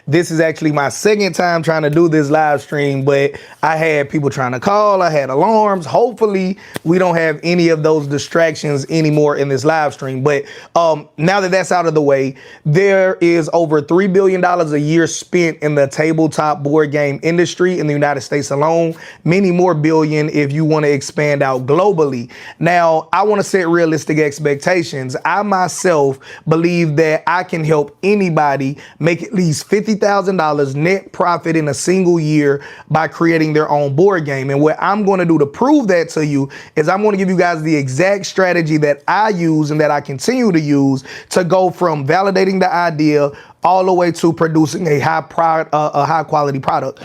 This is actually my second time trying to do this live stream, but I had people trying to call. I had alarms. Hopefully, we don't have any of those distractions anymore in this live stream. But now that that's out of the way, there is over $3 billion a year spent in the tabletop board game industry in the United States alone. Many more billion if you want to expand out globally. Now, I want to set realistic expectations. I myself believe that I can help anybody make at least $50,000 net profit in a single year by creating their own board game. And what I'm going to do to prove that to you is I'm going to give you guys the exact strategy that I use and that I continue to use to go from validating the idea all the way to producing a high quality product.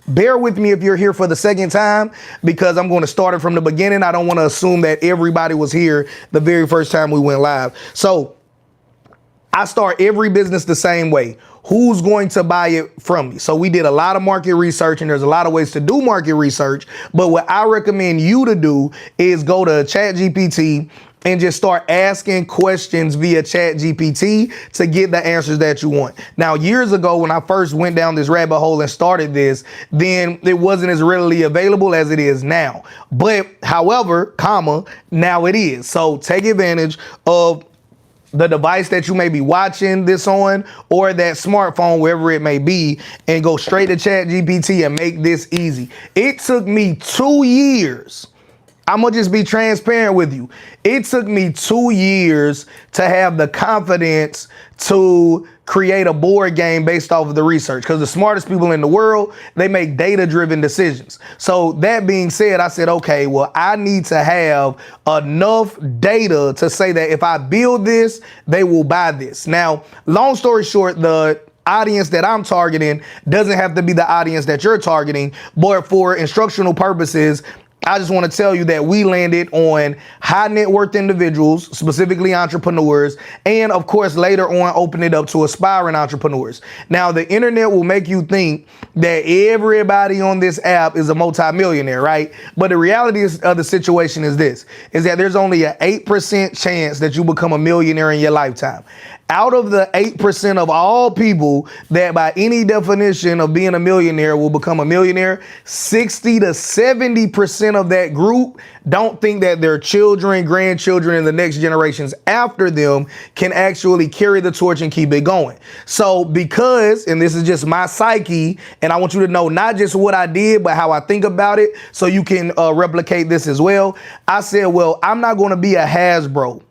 Bear with me if you're here for the second time, because I'm going to start it from the beginning. I don't want to assume that everybody was here the very first time we went live. So I start every business the same way. Who's going to buy it from me? So we did a lot of market research, and there's a lot of ways to do market research. But what I recommend you to do is go to ChatGPT and just start asking questions via ChatGPT to get the answers that you want. Now, years ago, when I first went down this rabbit hole and started this, then it wasn't as readily available as it is now. But however, now it is. So take advantage of the device that you may be watching this on, or that smartphone, wherever it may be, and go straight to ChatGPT and make this easy. It took me 2 years. I'm gonna just be transparent with you. It took me 2 years to have the confidence to create a board game based off of the research, because the smartest people in the world, they make data-driven decisions. So that being said, I said, okay, well, I need to have enough data to say that if I build this, they will buy this. Now, long story short, the audience that I'm targeting doesn't have to be the audience that you're targeting, but for instructional purposes, I just want to tell you that we landed on high net worth individuals, specifically entrepreneurs, and of course, later on, open it up to aspiring entrepreneurs. Now, the internet will make you think that everybody on this app is a multimillionaire, right? But the reality of the situation is this, is that there's only an 8% chance that you become a millionaire in your lifetime. Out of the 8% of all people that by any definition of being a millionaire will become a millionaire, 60 to 70% of that group don't think that their children, grandchildren, and the next generations after them can actually carry the torch and keep it going. So because, and this is just my psyche, and I want you to know not just what I did, but how I think about it, so you can replicate this as well. I said, well, I'm not going to be a Hasbro.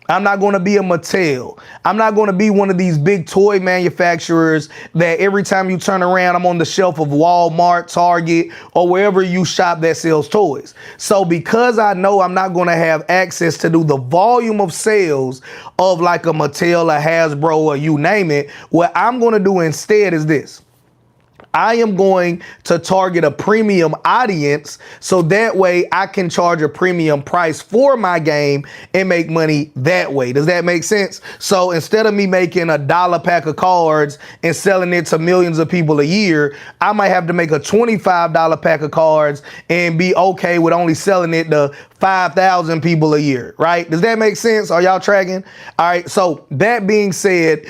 I'm not going to be a Mattel. I'm not going to be one of these big toy manufacturers that every time you turn around, I'm on the shelf of Walmart, Target, or wherever you shop that sells toys. So because I know I'm not going to have access to do the volume of sales of like a Mattel, a Hasbro, or you name it, what I'm going to do instead is this. I am going to target a premium audience, so that way I can charge a premium price for my game and make money that way. Does that make sense? So instead of me making a $1 pack of cards and selling it to millions of people a year, I might have to make a $25 pack of cards and be okay with only selling it to 5,000 people a year, right? Does that make sense? Are y'all tracking? All right. So that being said,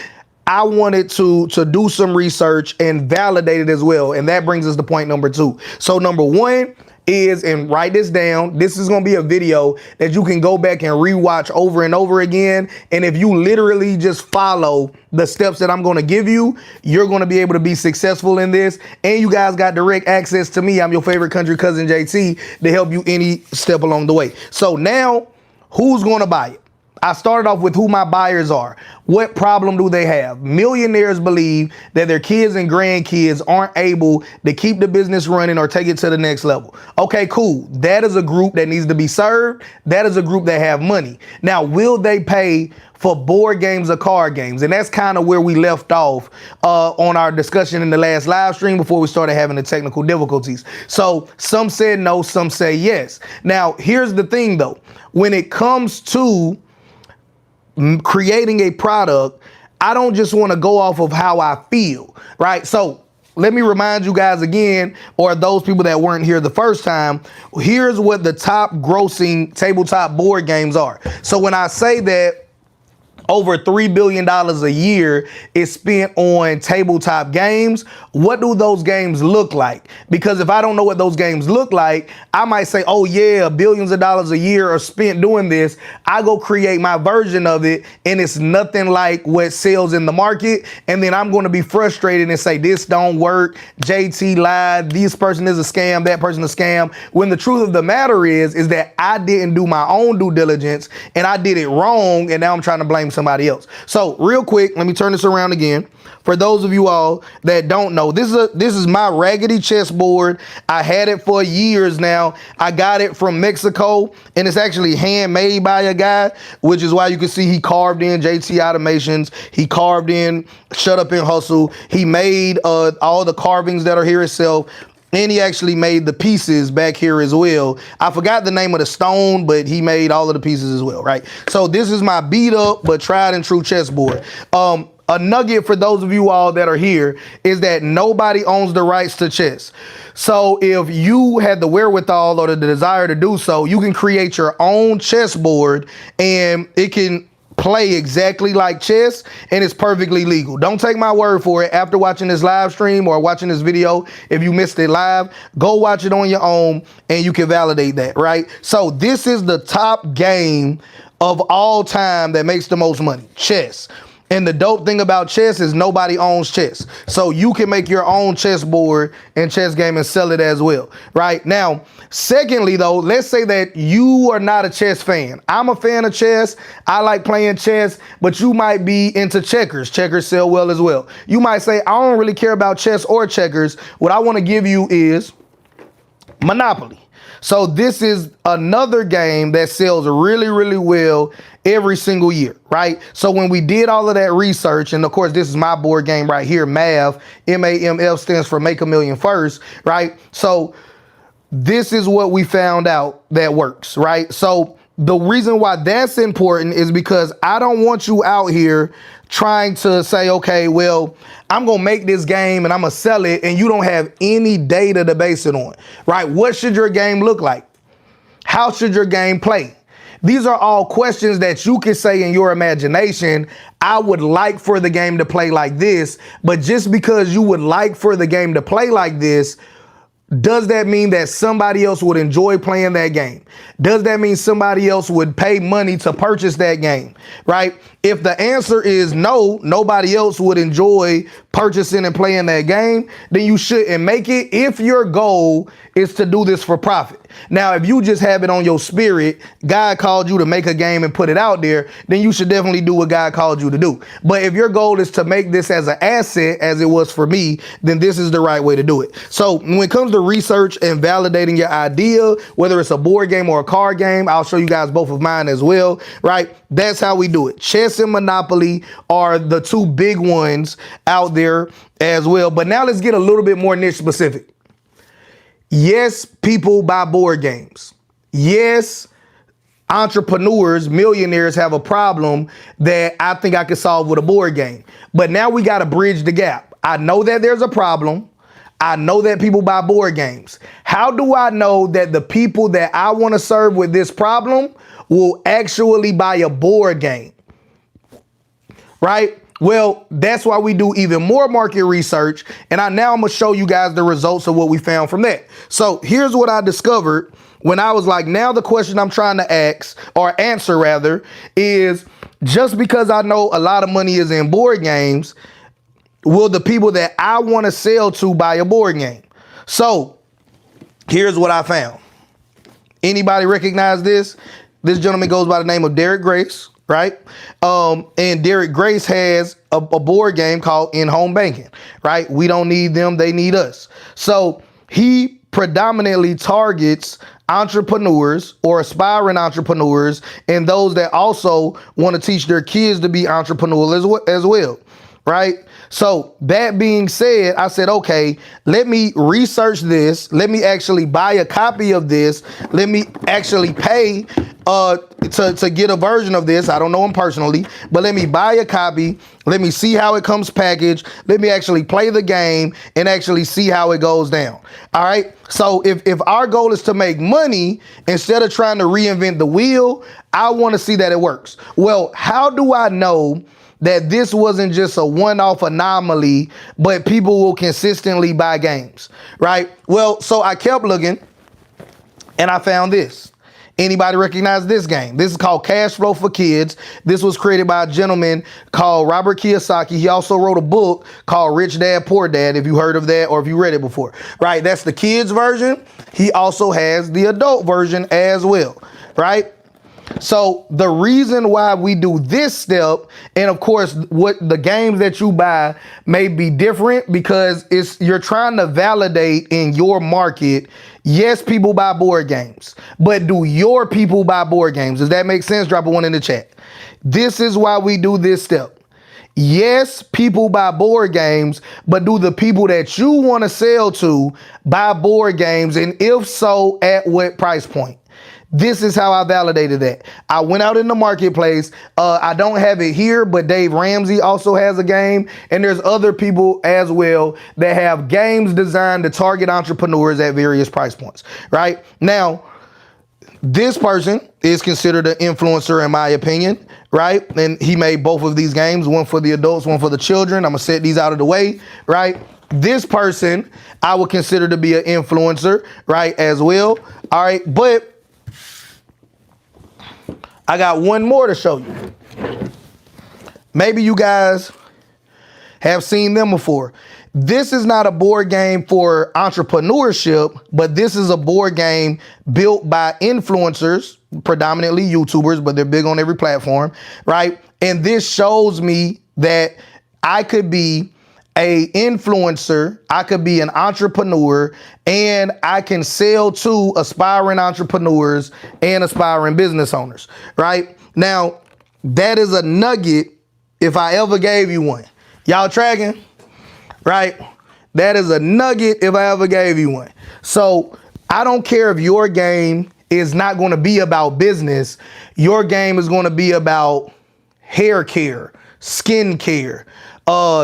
I wanted to do some research and validate it as well. And that brings us to point number 2. So number 1 is, and write this down, this is going to be a video that you can go back and rewatch over and over again. And if you literally just follow the steps that I'm going to give you, you're going to be able to be successful in this. And you guys got direct access to me. I'm your favorite country cousin, JT, to help you any step along the way. So now, who's going to buy it? I started off with who my buyers are. What problem do they have? Millionaires believe that their kids and grandkids aren't able to keep the business running or take it to the next level. Okay, cool. That is a group that needs to be served. That is a group that have money. Now, will they pay for board games or card games? And that's kind of where we left off on our discussion in the last live stream before we started having the technical difficulties. So some said no, some say yes. Now, here's the thing though. When it comes to creating a product, I don't just want to go off of how I feel, right? So let me remind you guys again, or those people that weren't here the first time, here's what the top grossing tabletop board games are. So when I say that over $3 billion a year is spent on tabletop games. What do those games look like? Because if I don't know what those games look like, I might say, oh yeah, billions of dollars a year are spent doing this. I go create my version of it and it's nothing like what sells in the market. And then I'm going to be frustrated and say, this don't work. JT lied. This person is a scam. That person is a scam. When the truth of the matter is that I didn't do my own due diligence and I did it wrong. And now I'm trying to blame somebody else. So real quick, let me turn this around again. For those of you all that don't know, this is my raggedy chessboard. I had it for years now. I got it from Mexico and it's actually handmade by a guy, which is why you can see he carved in JT Automations. He carved in Shut Up and Hustle. He made all the carvings that are here itself. And he actually made the pieces back here as well. I forgot the name of the stone, but he made all of the pieces as well, right? So this is my beat up but tried and true chessboard. A nugget for those of you all that are here is that nobody owns the rights to chess. So if you had the wherewithal or the desire to do so, you can create your own chessboard and it can play exactly like chess and it's perfectly legal. Don't take my word for it. After watching this live stream or watching this video, if you missed it live, go watch it on your own and you can validate that, right? So this is the top game of all time that makes the most money, chess. And the dope thing about chess is nobody owns chess. So you can make your own chessboard and chess game and sell it as well, right? Now, secondly, though, let's say that you are not a chess fan. I'm a fan of chess. I like playing chess, but you might be into checkers. Checkers sell well as well. You might say, I don't really care about chess or checkers. What I want to give you is Monopoly. So this is another game that sells really, really well every single year, right? So when we did all of that research, and of course, this is my board game right here, MAF, MAMF stands for Make a Million First, right? So this is what we found out that works, right? So the reason why that's important is because I don't want you out here trying to say, okay, well, I'm going to make this game and I'm going to sell it and you don't have any data to base it on, right? What should your game look like? How should your game play? These are all questions that you can say in your imagination. I would like for the game to play like this, but just because you would like for the game to play like this, does that mean that somebody else would enjoy playing that game? Does that mean somebody else would pay money to purchase that game, right? If the answer is no, nobody else would enjoy purchasing and playing that game, then you shouldn't make it if your goal is to do this for profit. Now, if you just have it on your spirit, God called you to make a game and put it out there, then you should definitely do what God called you to do. But if your goal is to make this as an asset, as it was for me, then this is the right way to do it. So when it comes to research and validating your idea, whether it's a board game or a card game, I'll show you guys both of mine as well, right? That's how we do it. Chess and Monopoly are the two big ones out there as well. But now let's get a little bit more niche specific. Yes, people buy board games. Yes, entrepreneurs, millionaires have a problem that I think I could solve with a board game. But now we got to bridge the gap. I know that there's a problem. I know that people buy board games. How do I know that the people that I want to serve with this problem will actually buy a board game? Right? Well, that's why we do even more market research. And now I'm going to show you guys the results of what we found from that. So here's what I discovered when I was like, now the question I'm trying to ask or answer rather is, just because I know a lot of money is in board games, will the people that I want to sell to buy a board game? So here's what I found. Anybody recognize this? This gentleman goes by the name of Derek Grace, right? And Derek Grace has a board game called In-Home Banking, right? We don't need them, they need us. So he predominantly targets entrepreneurs or aspiring entrepreneurs and those that also want to teach their kids to be entrepreneurs as well, right? So that being said, I said, okay, let me research this. Let me actually buy a copy of this. Let me actually pay to get a version of this. I don't know him personally, but let me buy a copy. Let me see how it comes packaged. Let me actually play the game and actually see how it goes down. All right. So if our goal is to make money instead of trying to reinvent the wheel, I want to see that it works. Well, how do I know that this wasn't just a one-off anomaly, but people will consistently buy games, right? Well, so I kept looking and I found this. Anybody recognize this game? This is called Cash Flow for Kids. This was created by a gentleman called Robert Kiyosaki. He also wrote a book called Rich Dad, Poor Dad, if you heard of that or if you read it before, right? That's the kids version. He also has the adult version as well, right? So the reason why we do this step, and of course, what the games that you buy may be different because you're trying to validate in your market. Yes, people buy board games, but do your people buy board games? Does that make sense? Drop a 1 in the chat. This is why we do this step. Yes, people buy board games, but do the people that you want to sell to buy board games? And if so, at what price point? This is how I validated that. I went out in the marketplace. I don't have it here, but Dave Ramsey also has a game. And there's other people as well that have games designed to target entrepreneurs at various price points, right? Now, this person is considered an influencer in my opinion, right? And he made both of these games, one for the adults, one for the children. I'm gonna set these out of the way, right? This person I would consider to be an influencer, right, as well. All right, but I got one more to show you. Maybe you guys have seen them before. This is not a board game for entrepreneurship, but this is a board game built by influencers, predominantly YouTubers, but they're big on every platform, right? And this shows me that I could be an influencer, I could be an entrepreneur, and I can sell to aspiring entrepreneurs and aspiring business owners, right? Now, that is a nugget if I ever gave you one. Y'all tracking? Right? That is a nugget if I ever gave you one. So I don't care if your game is not going to be about business. Your game is going to be about hair care, skin care,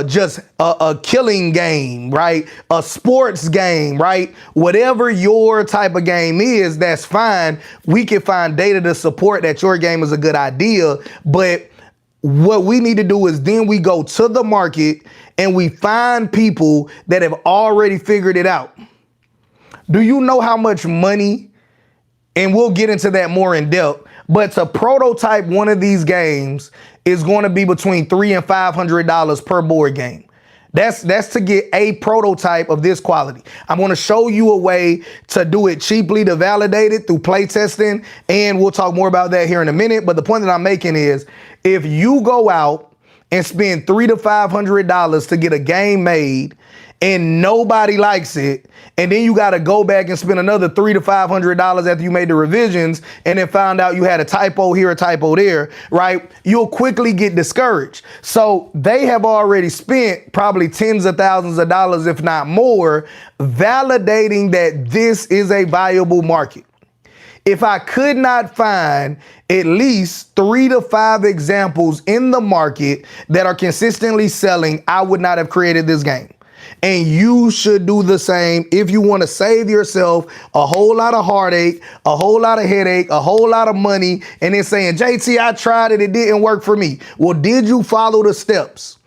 just a killing game, right? A sports game, right? Whatever your type of game is, that's fine. We can find data to support that your game is a good idea. But what we need to do is then we go to the market and we find people that have already figured it out. Do you know how much money, and we'll get into that more in depth, but to prototype one of these games is going to be between $300 and $500 per board game. That's to get a prototype of this quality. I'm going to show you a way to do it cheaply, to validate it through play testing, and we'll talk more about that here in a minute. But the point that I'm making is if you go out and spend $300 to $500 to get a game made and nobody likes it, and then you got to go back and spend another $300 to $500 after you made the revisions and then found out you had a typo here, a typo there, right? You'll quickly get discouraged. So they have already spent probably tens of thousands of dollars, if not more, validating that this is a viable market. If I could not find at least 3 to 5 examples in the market that are consistently selling, I would not have created this game. And you should do the same if you want to save yourself a whole lot of heartache, a whole lot of headache, a whole lot of money, and then saying, JT, I tried it, it didn't work for me. Well, did you follow the steps,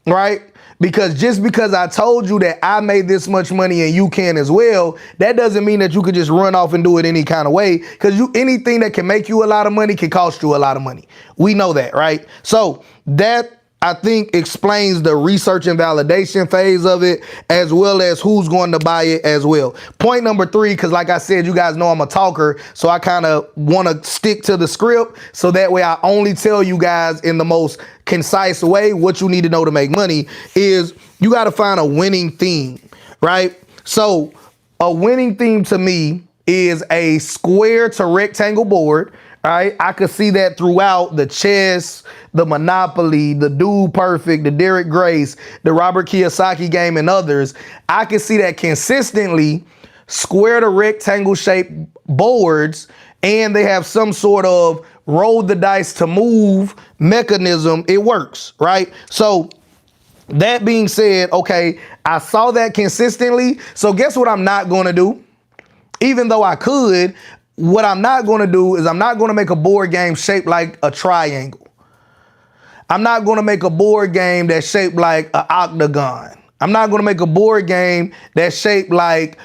right? Because just because I told you that I made this much money and you can as well, that doesn't mean that you could just run off and do it any kind of way, because anything that can make you a lot of money can cost you a lot of money. We know that, right? So that, I think, explains the research and validation phase of it, as well as who's going to buy it as well. Point number 3, because like I said, you guys know I'm a talker, so I kind of want to stick to the script so that way I only tell you guys in the most concise way what you need to know to make money, is you got to find a winning theme, right? So a winning theme to me is a square to rectangle board. All right, I could see that throughout the chess, the Monopoly, the Dude Perfect, the Derek Grace, the Robert Kiyosaki game, and others. I could see that consistently square to rectangle shaped boards, and they have some sort of roll the dice to move mechanism. It works, right? So that being said, okay, I saw that consistently. So guess what I'm not going to do? Even though I could, what I'm not going to do is I'm not going to make a board game shaped like a triangle. I'm not going to make a board game that's shaped like an octagon. I'm not going to make a board game that's shaped like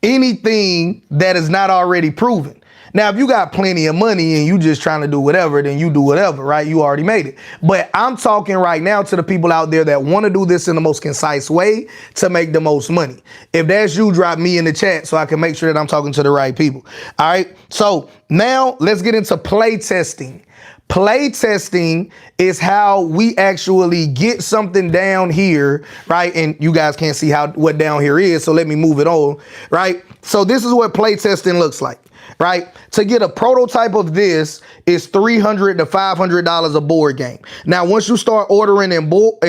anything that is not already proven. Now, if you got plenty of money and you just trying to do whatever, then you do whatever, right? You already made it. But I'm talking right now to the people out there that want to do this in the most concise way to make the most money. If that's you, drop me in the chat so I can make sure that I'm talking to the right people. All right. So now let's get into play testing. Play testing is how we actually get something down here, right? And you guys can't see what down here is, so let me move it on, right? So this is what play testing looks like, right? To get a prototype of this is $300 to $500 a board game. Now, once you start ordering in bulk,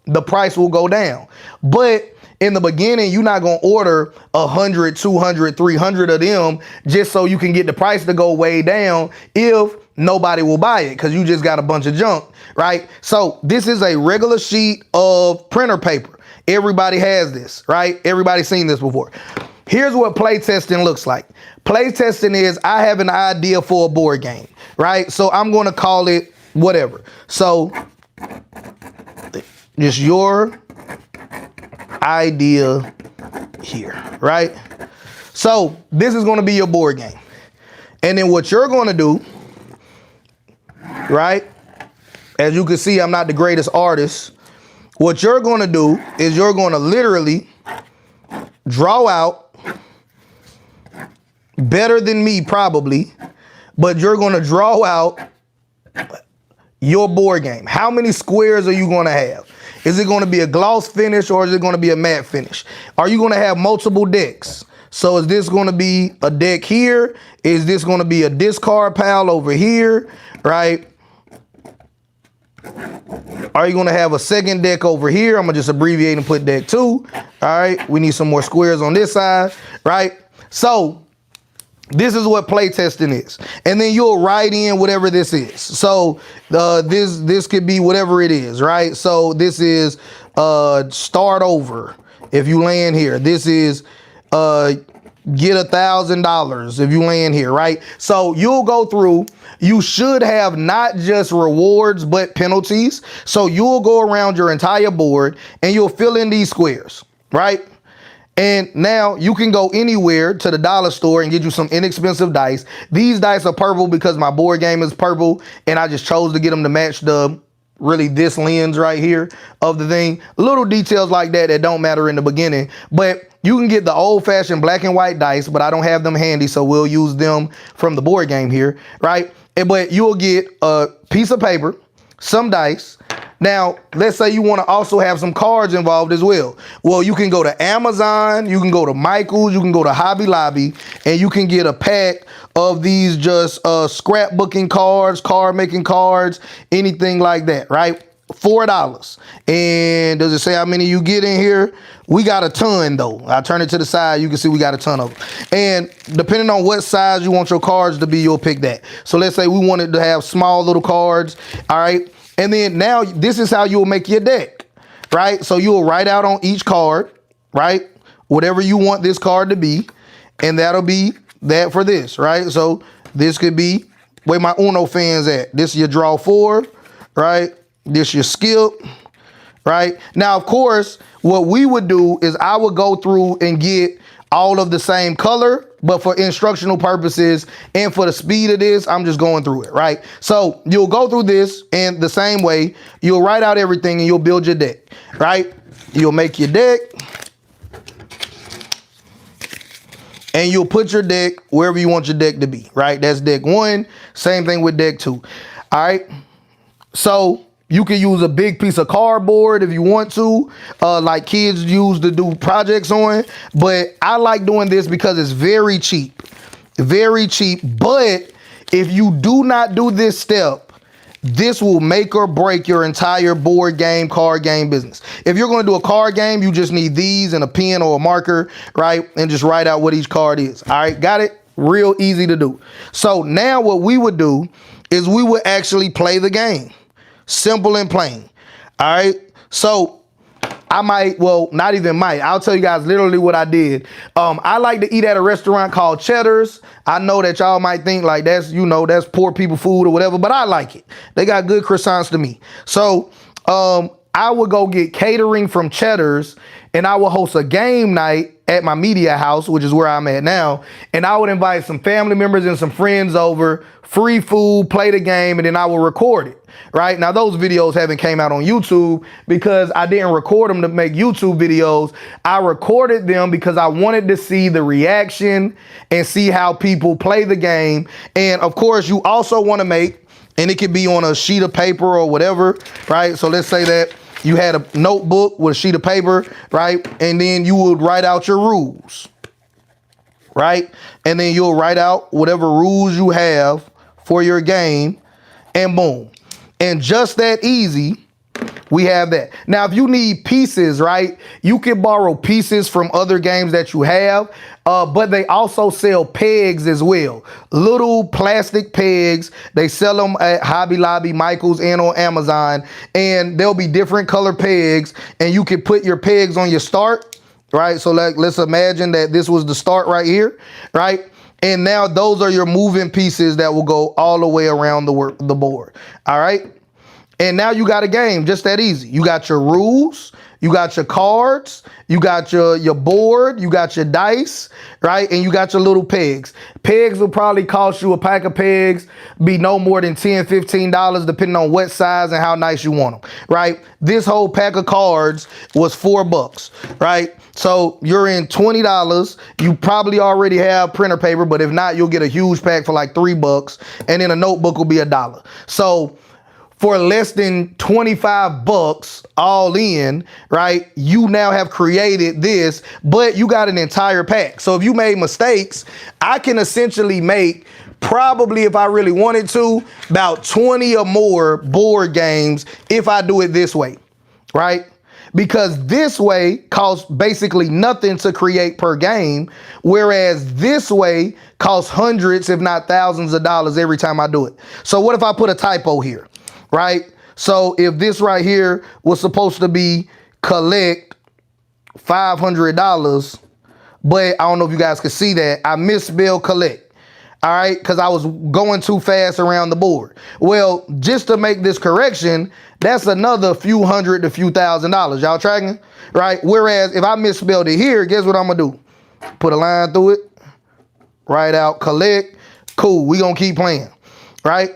the price will go down. But in the beginning, you're not going to order 100, 200, 300 of them just so you can get the price to go way down if nobody will buy it because you just got a bunch of junk, right? So this is a regular sheet of printer paper. Everybody has this, right? Everybody's seen this before. Here's what play testing looks like. Play testing is I have an idea for a board game, right? So I'm going to call it whatever. So just your idea here, right? So this is going to be your board game. And then what you're going to do, right? As you can see, I'm not the greatest artist. What you're going to do is you're going to literally draw out better than me probably, but you're going to draw out your board game. How many squares are you going to have? Is it going to be a gloss finish or is it going to be a matte finish? Are you going to have multiple decks? So is this going to be a deck here? Is this going to be a discard pile over here, right? Are you going to have a second deck over here? I'm going to just abbreviate and put deck 2. All right. We need some more squares on this side, right? So this is what play testing is. And then you'll write in whatever this is. So this could be whatever it is, right? So this is start over if you land here. This is get $1,000 if you land here, right? So you'll go through. You should have not just rewards, but penalties. So you'll go around your entire board and you'll fill in these squares, right? And now you can go anywhere to the dollar store and get you some inexpensive dice. These dice are purple because my board game is purple and I just chose to get them to match this lens right here of the thing. Little details like that don't matter in the beginning, but you can get the old-fashioned black and white dice, but I don't have them handy, so we'll use them from the board game here, right? But you'll get a piece of paper, some dice. Now, let's say you want to also have some cards involved as well. Well, you can go to Amazon, you can go to Michael's, you can go to Hobby Lobby, and you can get a pack of these just scrapbooking cards, card making cards, anything like that, right? $4. And does it say how many you get in here? We got a ton though. I turn it to the side. You can see we got a ton of them. And depending on what size you want your cards to be, you'll pick that. So let's say we wanted to have small little cards. All right. And then now this is how you'll make your deck, right? So you'll write out on each card, right? Whatever you want this card to be. And that'll be that for this, right? So this could be where my Uno fans at. This is your draw 4, right? This your skip, right? Now, of course, what we would do is I would go through and get all of the same color, but for instructional purposes and for the speed of this, I'm just going through it, right? So you'll go through this in the same way. You'll write out everything and you'll build your deck, right? You'll make your deck and you'll put your deck wherever you want your deck to be, right? That's deck 1. Same thing with deck 2. All right. So you can use a big piece of cardboard if you want to, like kids use to do projects on. But I like doing this because it's very cheap. Very cheap. But if you do not do this step, this will make or break your entire board game, card game business. If you're going to do a card game, you just need these and a pen or a marker, right? And just write out what each card is. All right, got it? Real easy to do. So now what we would do is we would actually play the game. Simple and plain. All right, so I might, well, not even might. I'll tell you guys literally what I did. I like to eat at a restaurant called Cheddar's. I know that y'all might think like that's, you know, that's poor people food or whatever, but I like it. They got good croissants to me. So I would go get catering from Cheddar's, and I would host a game night at my media house, which is where I'm at now. And I would invite some family members and some friends over, free food, play the game, and then I would record it. Right now, those videos haven't came out on YouTube because I didn't record them to make YouTube videos. I recorded them because I wanted to see the reaction and see how people play the game. And of course, you also want to make, and it could be on a sheet of paper or whatever, right? So let's say that you had a notebook with a sheet of paper, right? And then you would write out your rules, right? And then you'll write out whatever rules you have for your game, and boom. And just that easy, we have that. Now, if you need pieces, right, you can borrow pieces from other games that you have, but they also sell pegs as well. Little plastic pegs. They sell them at Hobby Lobby, Michael's, and on Amazon. And there'll be different color pegs, and you can put your pegs on your start, right? So let's imagine that this was the start right here, right? And now those are your moving pieces that will go all the way around the board. All right. And now you got a game just that easy. You got your rules, you got your cards, you got your board, you got your dice, right? And you got your little pegs. Pegs will probably cost you, a pack of pegs be no more than $10, $15, depending on what size and how nice you want them, right? This whole pack of cards was $4, right? So you're in $20. You probably already have printer paper, but if not, you'll get a huge pack for like $3, and then a notebook will be $1. So for less than $25 all in, right, you now have created this, but you got an entire pack. So if you made mistakes, I can essentially make, probably if I really wanted to, about 20 or more board games if I do it this way, right? Because this way costs basically nothing to create per game, whereas this way costs hundreds, if not thousands of dollars every time I do it. So what if I put a typo here, right? So if this right here was supposed to be collect $500, but I don't know if you guys could see that, I misspelled collect. All right, because I was going too fast around the board. Well, just to make this correction, that's another few hundred to few $1,000s. Y'all tracking? Right? Whereas if I misspelled it here, guess what I'm going to do? Put a line through it, write out collect. Cool, we going to keep playing. Right?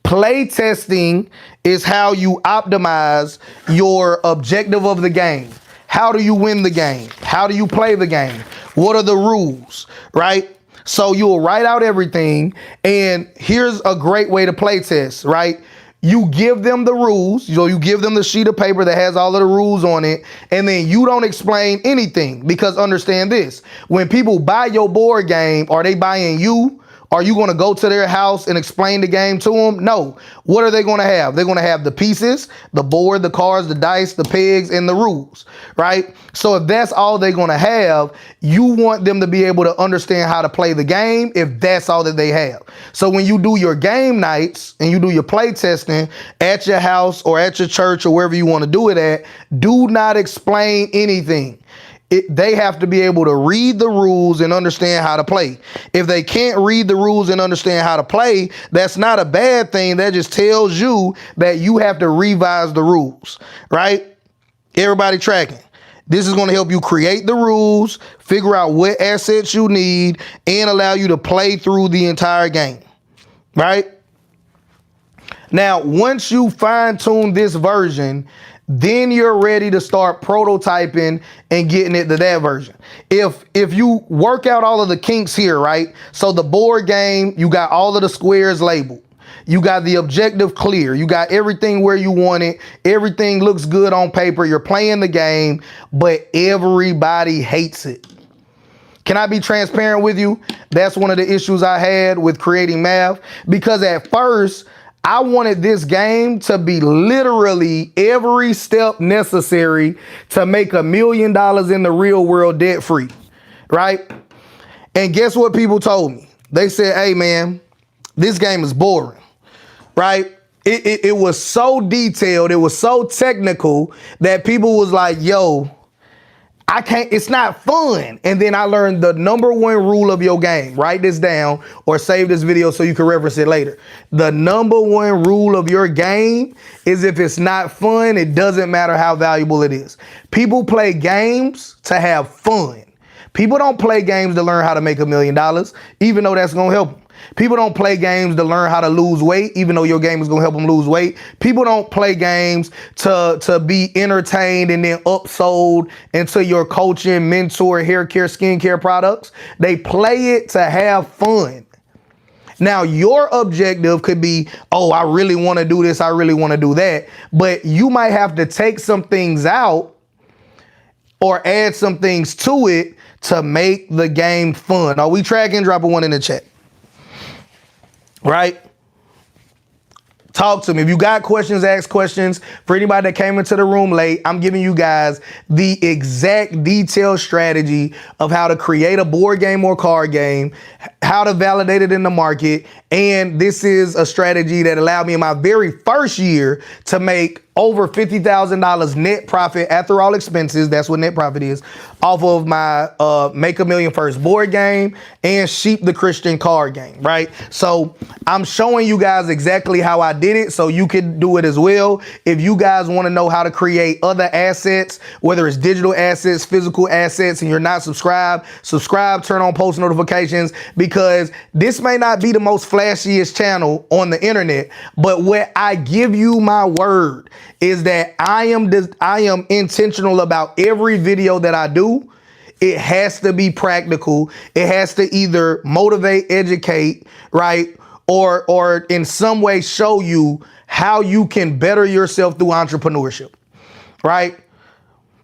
Play testing is how you optimize your objective of the game. How do you win the game? How do you play the game? What are the rules? Right? So you'll write out everything, and here's a great way to play test, right? You give them the rules, so you give them the sheet of paper that has all of the rules on it, and then you don't explain anything, because understand this, when people buy your board game, are they buying you? Are you going to go to their house and explain the game to them? No. What are they going to have? They're going to have the pieces, the board, the cards, the dice, the pegs, and the rules, right? So if that's all they're going to have, you want them to be able to understand how to play the game if that's all that they have. So when you do your game nights and you do your play testing at your house or at your church or wherever you want to do it at, do not explain anything. They have to be able to read the rules and understand how to play. If they can't read the rules and understand how to play, that's not a bad thing. That just tells you that you have to revise the rules, right? Everybody tracking. This is going to help you create the rules, figure out what assets you need, and allow you to play through the entire game, right? Now, once you fine-tune this version, then you're ready to start prototyping and getting it to that version. If you work out all of the kinks here, right? So the board game, you got all of the squares labeled. You got the objective clear. You got everything where you want it. Everything looks good on paper. You're playing the game, but everybody hates it. Can I be transparent with you? That's one of the issues I had with creating math, because at first I wanted this game to be literally every step necessary to make $1 million in the real world debt free, right? And guess what people told me? They said, hey man, this game is boring, right? It was so detailed, it was so technical that people was like, yo, I can't, it's not fun. And then I learned the number one rule of your game. Write this down or save this video so you can reference it later. The number one rule of your game is if it's not fun, it doesn't matter how valuable it is. People play games to have fun. People don't play games to learn how to make $1 million, even though that's going to help them. People don't play games to learn how to lose weight, even though your game is going to help them lose weight. People don't play games to be entertained and then upsold into your coaching, mentor, hair care, skincare products. They play it to have fun. Now, your objective could be, oh, I really want to do this, I really want to do that. But you might have to take some things out or add some things to it to make the game fun. Are we tracking? Drop a 1 in the chat. Right? Talk to me. If you got questions, ask questions. For anybody that came into the room late, I'm giving you guys the exact detailed strategy of how to create a board game or card game, how to validate it in the market. And this is a strategy that allowed me in my very first year to make over $50,000 net profit after all expenses. That's what net profit is, off of my Make a Million First board game and Sheep the Christian card game, right? So I'm showing you guys exactly how I did it so you can do it as well. If you guys want to know how to create other assets, whether it's digital assets, physical assets, and you're not subscribed, subscribe, turn on post notifications, because this may not be the most flashiest channel on the internet, but what I give you my word is that I am intentional about every video that I do. It has to be practical. It has to either motivate, educate, right? Or in some way show you how you can better yourself through entrepreneurship, right?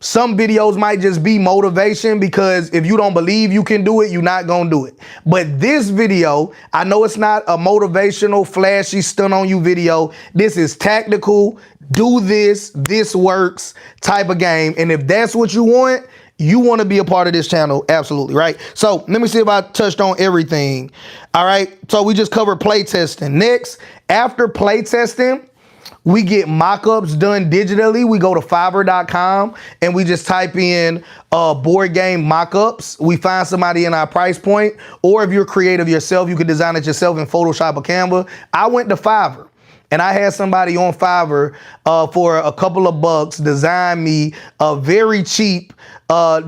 Some videos might just be motivation, because if you don't believe you can do it, you're not going to do it. But this video, I know it's not a motivational, flashy, stun on you video. This is tactical, do this, this works type of game. And if that's what you want to be a part of this channel, absolutely, right? So let me see if I touched on everything. All right, so we just covered play testing. Next, after play testing, we get mock-ups done digitally. We go to Fiverr.com and we just type in board game mock-ups. We find somebody in our price point, or if you're creative yourself, you can design it yourself in Photoshop or Canva. I went to Fiverr and I had somebody on Fiverr for a couple of bucks design me a very cheap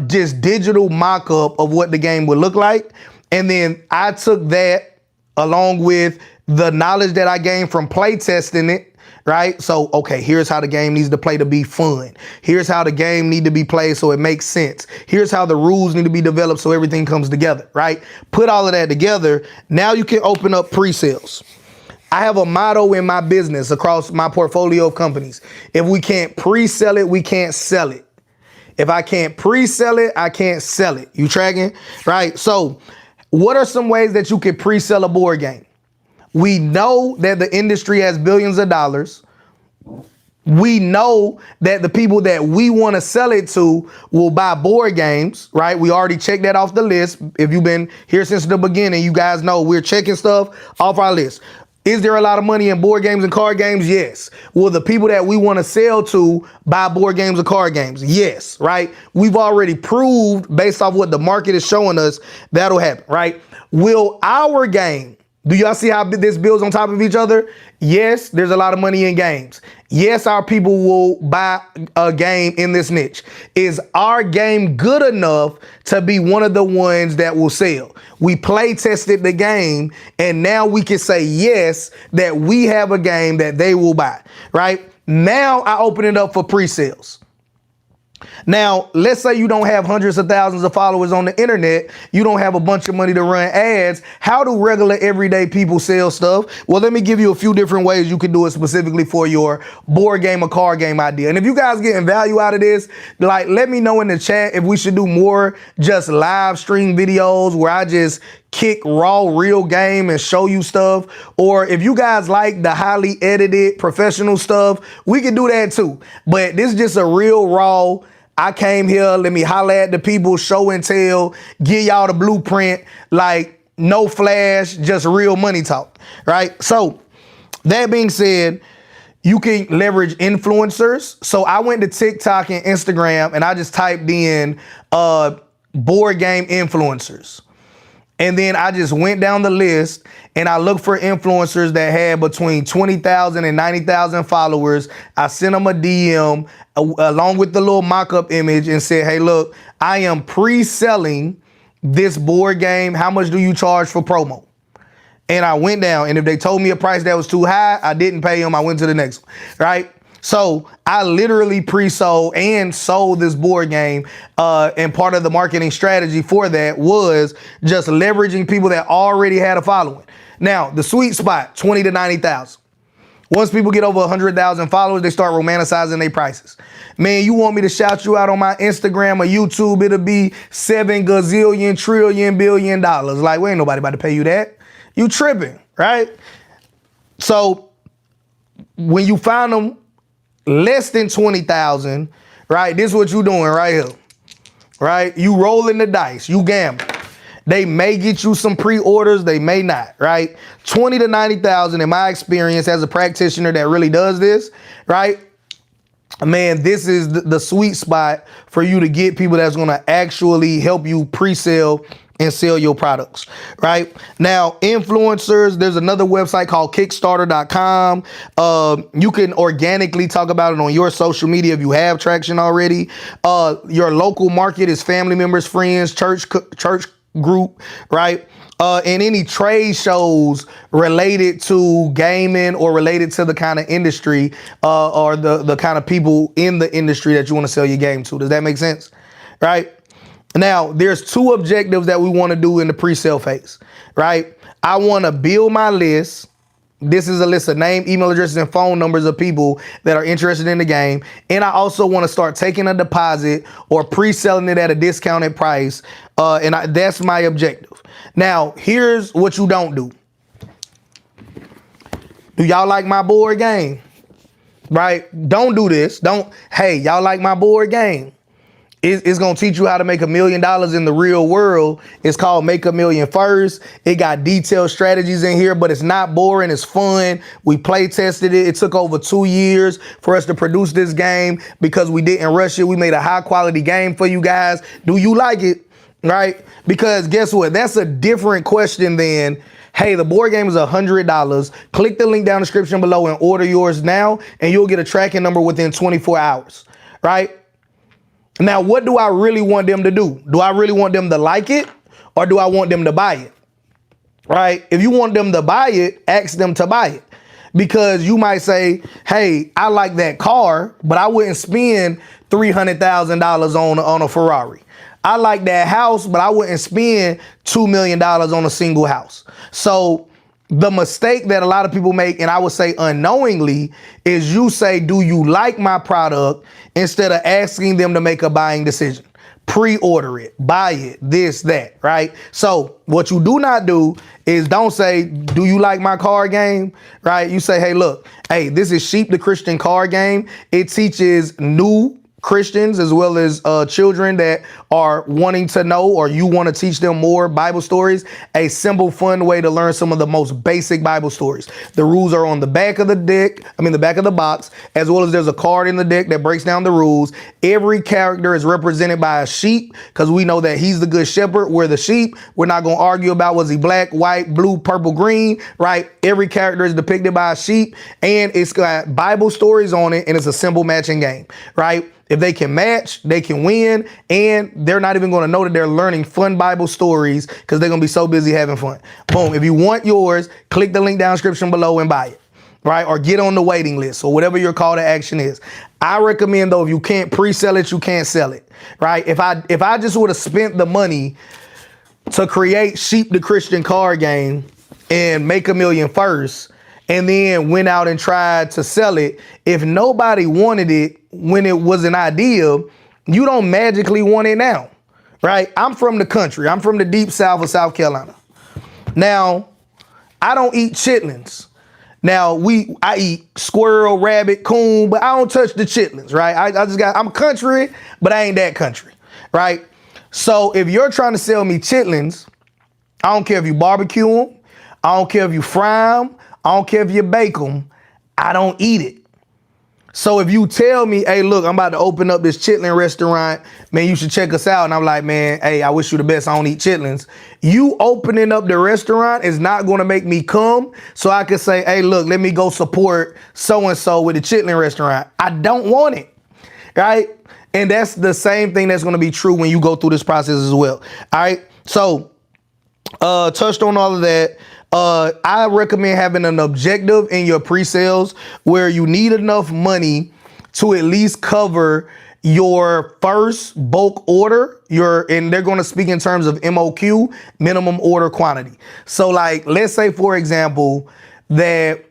just digital mock-up of what the game would look like. And then I took that along with the knowledge that I gained from play testing it. Right? So, okay, here's how the game needs to play to be fun. Here's how the game need to be played so it makes sense. Here's how the rules need to be developed so everything comes together, right? Put all of that together. Now you can open up pre-sales. I have a motto in my business across my portfolio of companies. If we can't pre-sell it, we can't sell it. If I can't pre-sell it, I can't sell it. You tracking? Right? So what are some ways that you can pre-sell a board game? We know that the industry has billions of dollars. We know that the people that we want to sell it to will buy board games, right? We already checked that off the list. If you've been here since the beginning, you guys know we're checking stuff off our list. Is there a lot of money in board games and card games? Yes. Will the people that we want to sell to buy board games or card games? Yes, right? We've already proved, based off what the market is showing us, that'll happen, right? Will our game, do y'all see how this builds on top of each other? Yes, there's a lot of money in games. Yes, our people will buy a game in this niche. Is our game good enough to be one of the ones that will sell? We play tested the game, and now we can say yes, that we have a game that they will buy, right? Now I open it up for pre-sales. Now, let's say you don't have hundreds of thousands of followers on the internet. You don't have a bunch of money to run ads. How do regular everyday people sell stuff? Well, let me give you a few different ways you can do it specifically for your board game or card game idea. And if you guys getting value out of this, like, let me know in the chat if we should do more just live stream videos where I just kick raw real game and show you stuff. Or if you guys like the highly edited professional stuff, we can do that too. But this is just a real raw, I came here, let me holler at the people, show and tell, give y'all the blueprint, like no flash, just real money talk, right? So that being said, you can leverage influencers. So I went to TikTok and Instagram and I just typed in board game influencers. And then I just went down the list and I looked for influencers that had between 20,000 and 90,000 followers. I sent them a DM along with the little mock-up image and said, hey, look, I am pre-selling this board game. How much do you charge for promo? And I went down, and if they told me a price that was too high, I didn't pay them. I went to the next one, right? So I literally pre-sold and sold this board game. And part of the marketing strategy for that was just leveraging people that already had a following. Now, the sweet spot, 20 to 90,000. Once people get over 100,000 followers, they start romanticizing their prices. Man, you want me to shout you out on my Instagram or YouTube, it'll be 7 gazillion, trillion, billion dollars. Like, we ain't nobody about to pay you that. You tripping, right? So when you find them less than 20,000, right? This is what you doing right here, right? You rolling the dice, you gamble. They may get you some pre-orders, they may not, right? 20 to 90,000 in my experience as a practitioner that really does this, right? Man, this is the sweet spot for you to get people that's gonna actually help you pre-sell and sell your products, right? Now, influencers, there's another website called Kickstarter.com. You can organically talk about it on your social media if you have traction already. Your local market is family members, friends, church group, right? And any trade shows related to gaming or related to the kind of industry or the kind of people in the industry that you want to sell your game to. Does that make sense? Right? Now, there's two objectives that we want to do in the pre-sale phase, right? I want to build my list. This is a list of name, email addresses, and phone numbers of people that are interested in the game. And I also want to start taking a deposit or pre-selling it at a discounted price. That's my objective. Now, here's what you don't do. Do y'all like my board game? Right? Don't do this. Hey, y'all like my board game? It's going to teach you how to make $1 million in the real world. It's called Make a Million First. It got detailed strategies in here, but it's not boring. It's fun. We play tested it. It took over 2 years for us to produce this game because we didn't rush it. We made a high quality game for you guys. Do you like it? Right? Because guess what? That's a different question than, hey, the board game is $100. Click the link down in the description below and order yours now, and you'll get a tracking number within 24 hours. Right? Now, what do I really want them to do? Do I really want them to like it, or do I want them to buy it? Right? If you want them to buy it, ask them to buy it. Because you might say, hey, I like that car, but I wouldn't spend $300,000 on a Ferrari. I like that house, but I wouldn't spend $2 million on a single house. So the mistake that a lot of people make, and I would say unknowingly, is you say, do you like my product, instead of asking them to make a buying decision. Pre-order it, buy it, this, that, right? So what you do not do is don't say, do you like my card game, right? You say, hey, look, hey, this is Sheep the Christian card game. It teaches new Christians as well as children that are wanting to know, or you want to teach them more Bible stories, a simple, fun way to learn some of the most basic Bible stories. The rules are on the back of the deck, the back of the box, as well as there's a card in the deck that breaks down the rules. Every character is represented by a sheep because we know that he's the good shepherd. We're the sheep. We're not going to argue about was he black, white, blue, purple, green, right? Every character is depicted by a sheep, and it's got Bible stories on it, and it's a simple matching game, right? If they can match, they can win, and they're not even going to know that they're learning fun Bible stories because they're going to be so busy having fun. Boom. If you want yours, click the link down in the description below and buy it. right? Or get on the waiting list or whatever your call to action is. I recommend though, if you can't pre-sell it, you can't sell it, right? If I just would have spent the money to create Sheep the Christian card game and make $1 million first, and then went out and tried to sell it, if nobody wanted it when it was an idea, you don't magically want it now, right? I'm from the country. I'm from the deep south of South Carolina. Now, I don't eat chitlins. Now, I eat squirrel, rabbit, coon, but I don't touch the chitlins, right? I'm country, but I ain't that country, right? So if you're trying to sell me chitlins, I don't care if you barbecue them, I don't care if you fry them, I don't care if you bake them, I don't eat it. So if you tell me, hey, look, I'm about to open up this chitlin restaurant, man, you should check us out. And I'm like, man, hey, I wish you the best. I don't eat chitlins. You opening up the restaurant is not going to make me come so I can say, hey, look, let me go support so-and-so with the chitlin restaurant. I don't want it, right? And that's the same thing that's going to be true when you go through this process as well. All right. So touched on all of that. I recommend having an objective in your pre-sales where you need enough money to at least cover your first bulk order, and they're going to speak in terms of MOQ, minimum order quantity. So like, let's say, for example, that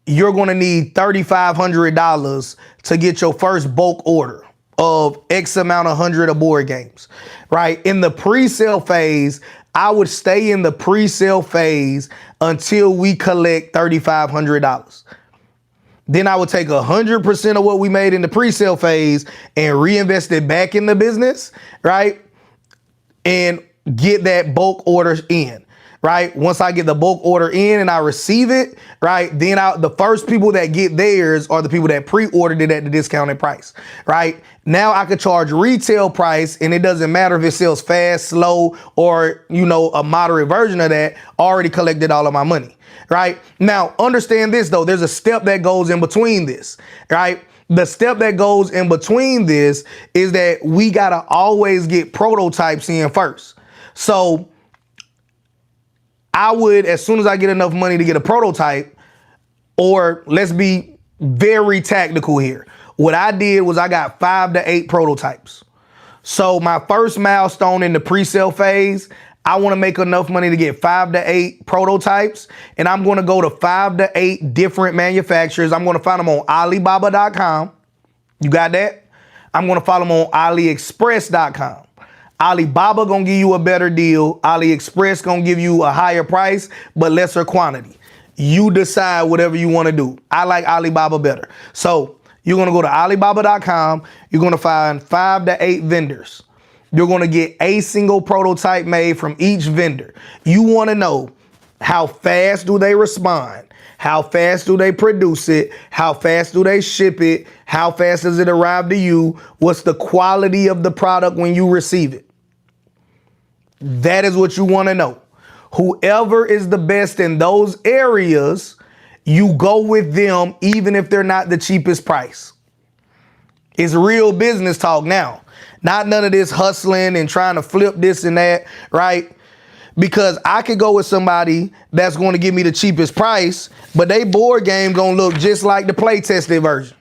you're going to need $3,500 to get your first bulk order of X amount of 100 of board games, right? In the pre-sale phase, I would stay in the pre-sale phase until we collect $3,500. Then I would take 100% of what we made in the pre-sale phase and reinvest it back in the business, right? And get that bulk order in, right? Once I get the bulk order in and I receive it, right? Then the first people that get theirs are the people that pre-ordered it at the discounted price, right? Now I could charge retail price, and it doesn't matter if it sells fast, slow, or, you know, a moderate version of that. Already collected all of my money, right? Now, understand this though, there's a step that goes in between this, right? The step that goes in between this is that we gotta always get prototypes in first. So I would, as soon as I get enough money to get a prototype, or let's be very tactical here. What I did was I got 5 to 8 prototypes. So my first milestone in the pre-sale phase, I want to make enough money to get 5 to 8 prototypes, and I'm going to go to 5 to 8 different manufacturers. I'm going to find them on Alibaba.com. You got that? I'm going to follow them on AliExpress.com. Alibaba going to give you a better deal. AliExpress going to give you a higher price, but lesser quantity. You decide whatever you want to do. I like Alibaba better. So you're going to go to Alibaba.com. You're going to find 5 to 8 vendors. You're going to get a single prototype made from each vendor. You want to know how fast do they respond? How fast do they produce it? How fast do they ship it? How fast does it arrive to you? What's the quality of the product when you receive it? That is what you want to know. Whoever is the best in those areas, you go with them even if they're not the cheapest price. It's real business talk now. Not none of this hustling and trying to flip this and that, right? Because I could go with somebody that's going to give me the cheapest price, but they board game going to look just like the play tested version.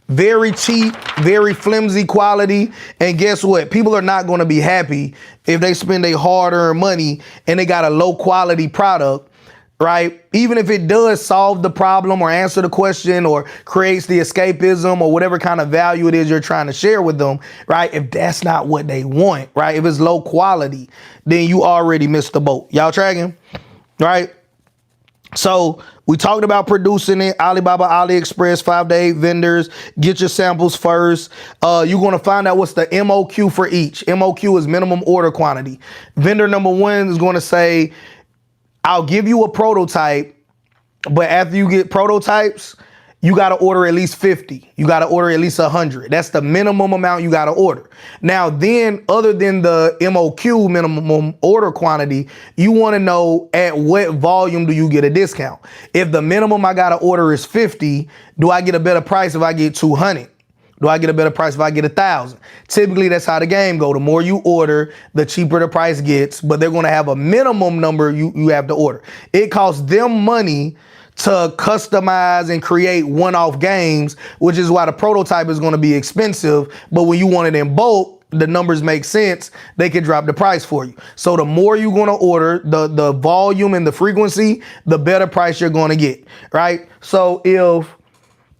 Very cheap, very flimsy quality. And guess what? People are not going to be happy if they spend their hard-earned money and they got a low quality product, right? Even if it does solve the problem or answer the question or creates the escapism or whatever kind of value it is you're trying to share with them, right? If that's not what they want, right? If it's low quality, then you already missed the boat. Y'all tracking, right? So we talked about producing it, Alibaba, AliExpress, 5 to 8 vendors. Get your samples first. You're going to find out what's the MOQ for each. MOQ is minimum order quantity. Vendor number 1 is going to say, I'll give you a prototype, but after you get prototypes, you got to order at least 50. You got to order at least 100. That's the minimum amount you got to order. Now, then, other than the MOQ, minimum order quantity, you want to know at what volume do you get a discount? If the minimum I got to order is 50, do I get a better price if I get 200? Do I get a better price if I get 1,000? Typically, that's how the game go. The more you order, the cheaper the price gets, but they're going to have a minimum number you have to order. It costs them money to customize and create one-off games, which is why the prototype is going to be expensive. But when you want it in bulk, the numbers make sense. They can drop the price for you. So the more you're going to order, the volume and the frequency, the better price you're going to get, right? So if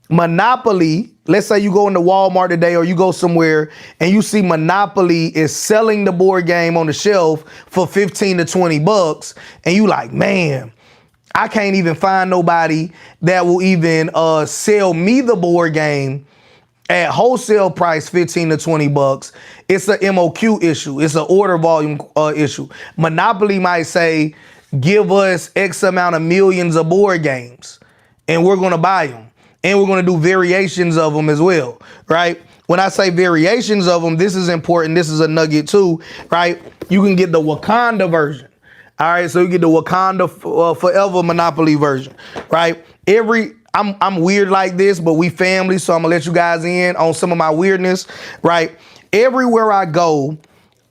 Monopoly, let's say you go into Walmart today or you go somewhere and you see Monopoly is selling the board game on the shelf for 15 to 20 bucks, and you like, man, I can't even find nobody that will even sell me the board game at wholesale price 15 to 20 bucks. It's a MOQ issue. It's an order volume issue. Monopoly might say, give us X amount of millions of board games and we're going to buy them. And we're going to do variations of them as well, right? When I say variations of them, this is important. This is a nugget too, right? You can get the Wakanda version. All right, so you get the Wakanda Forever Monopoly version, right? I'm weird like this, but we family, so I'm gonna let you guys in on some of my weirdness, right? Everywhere I go,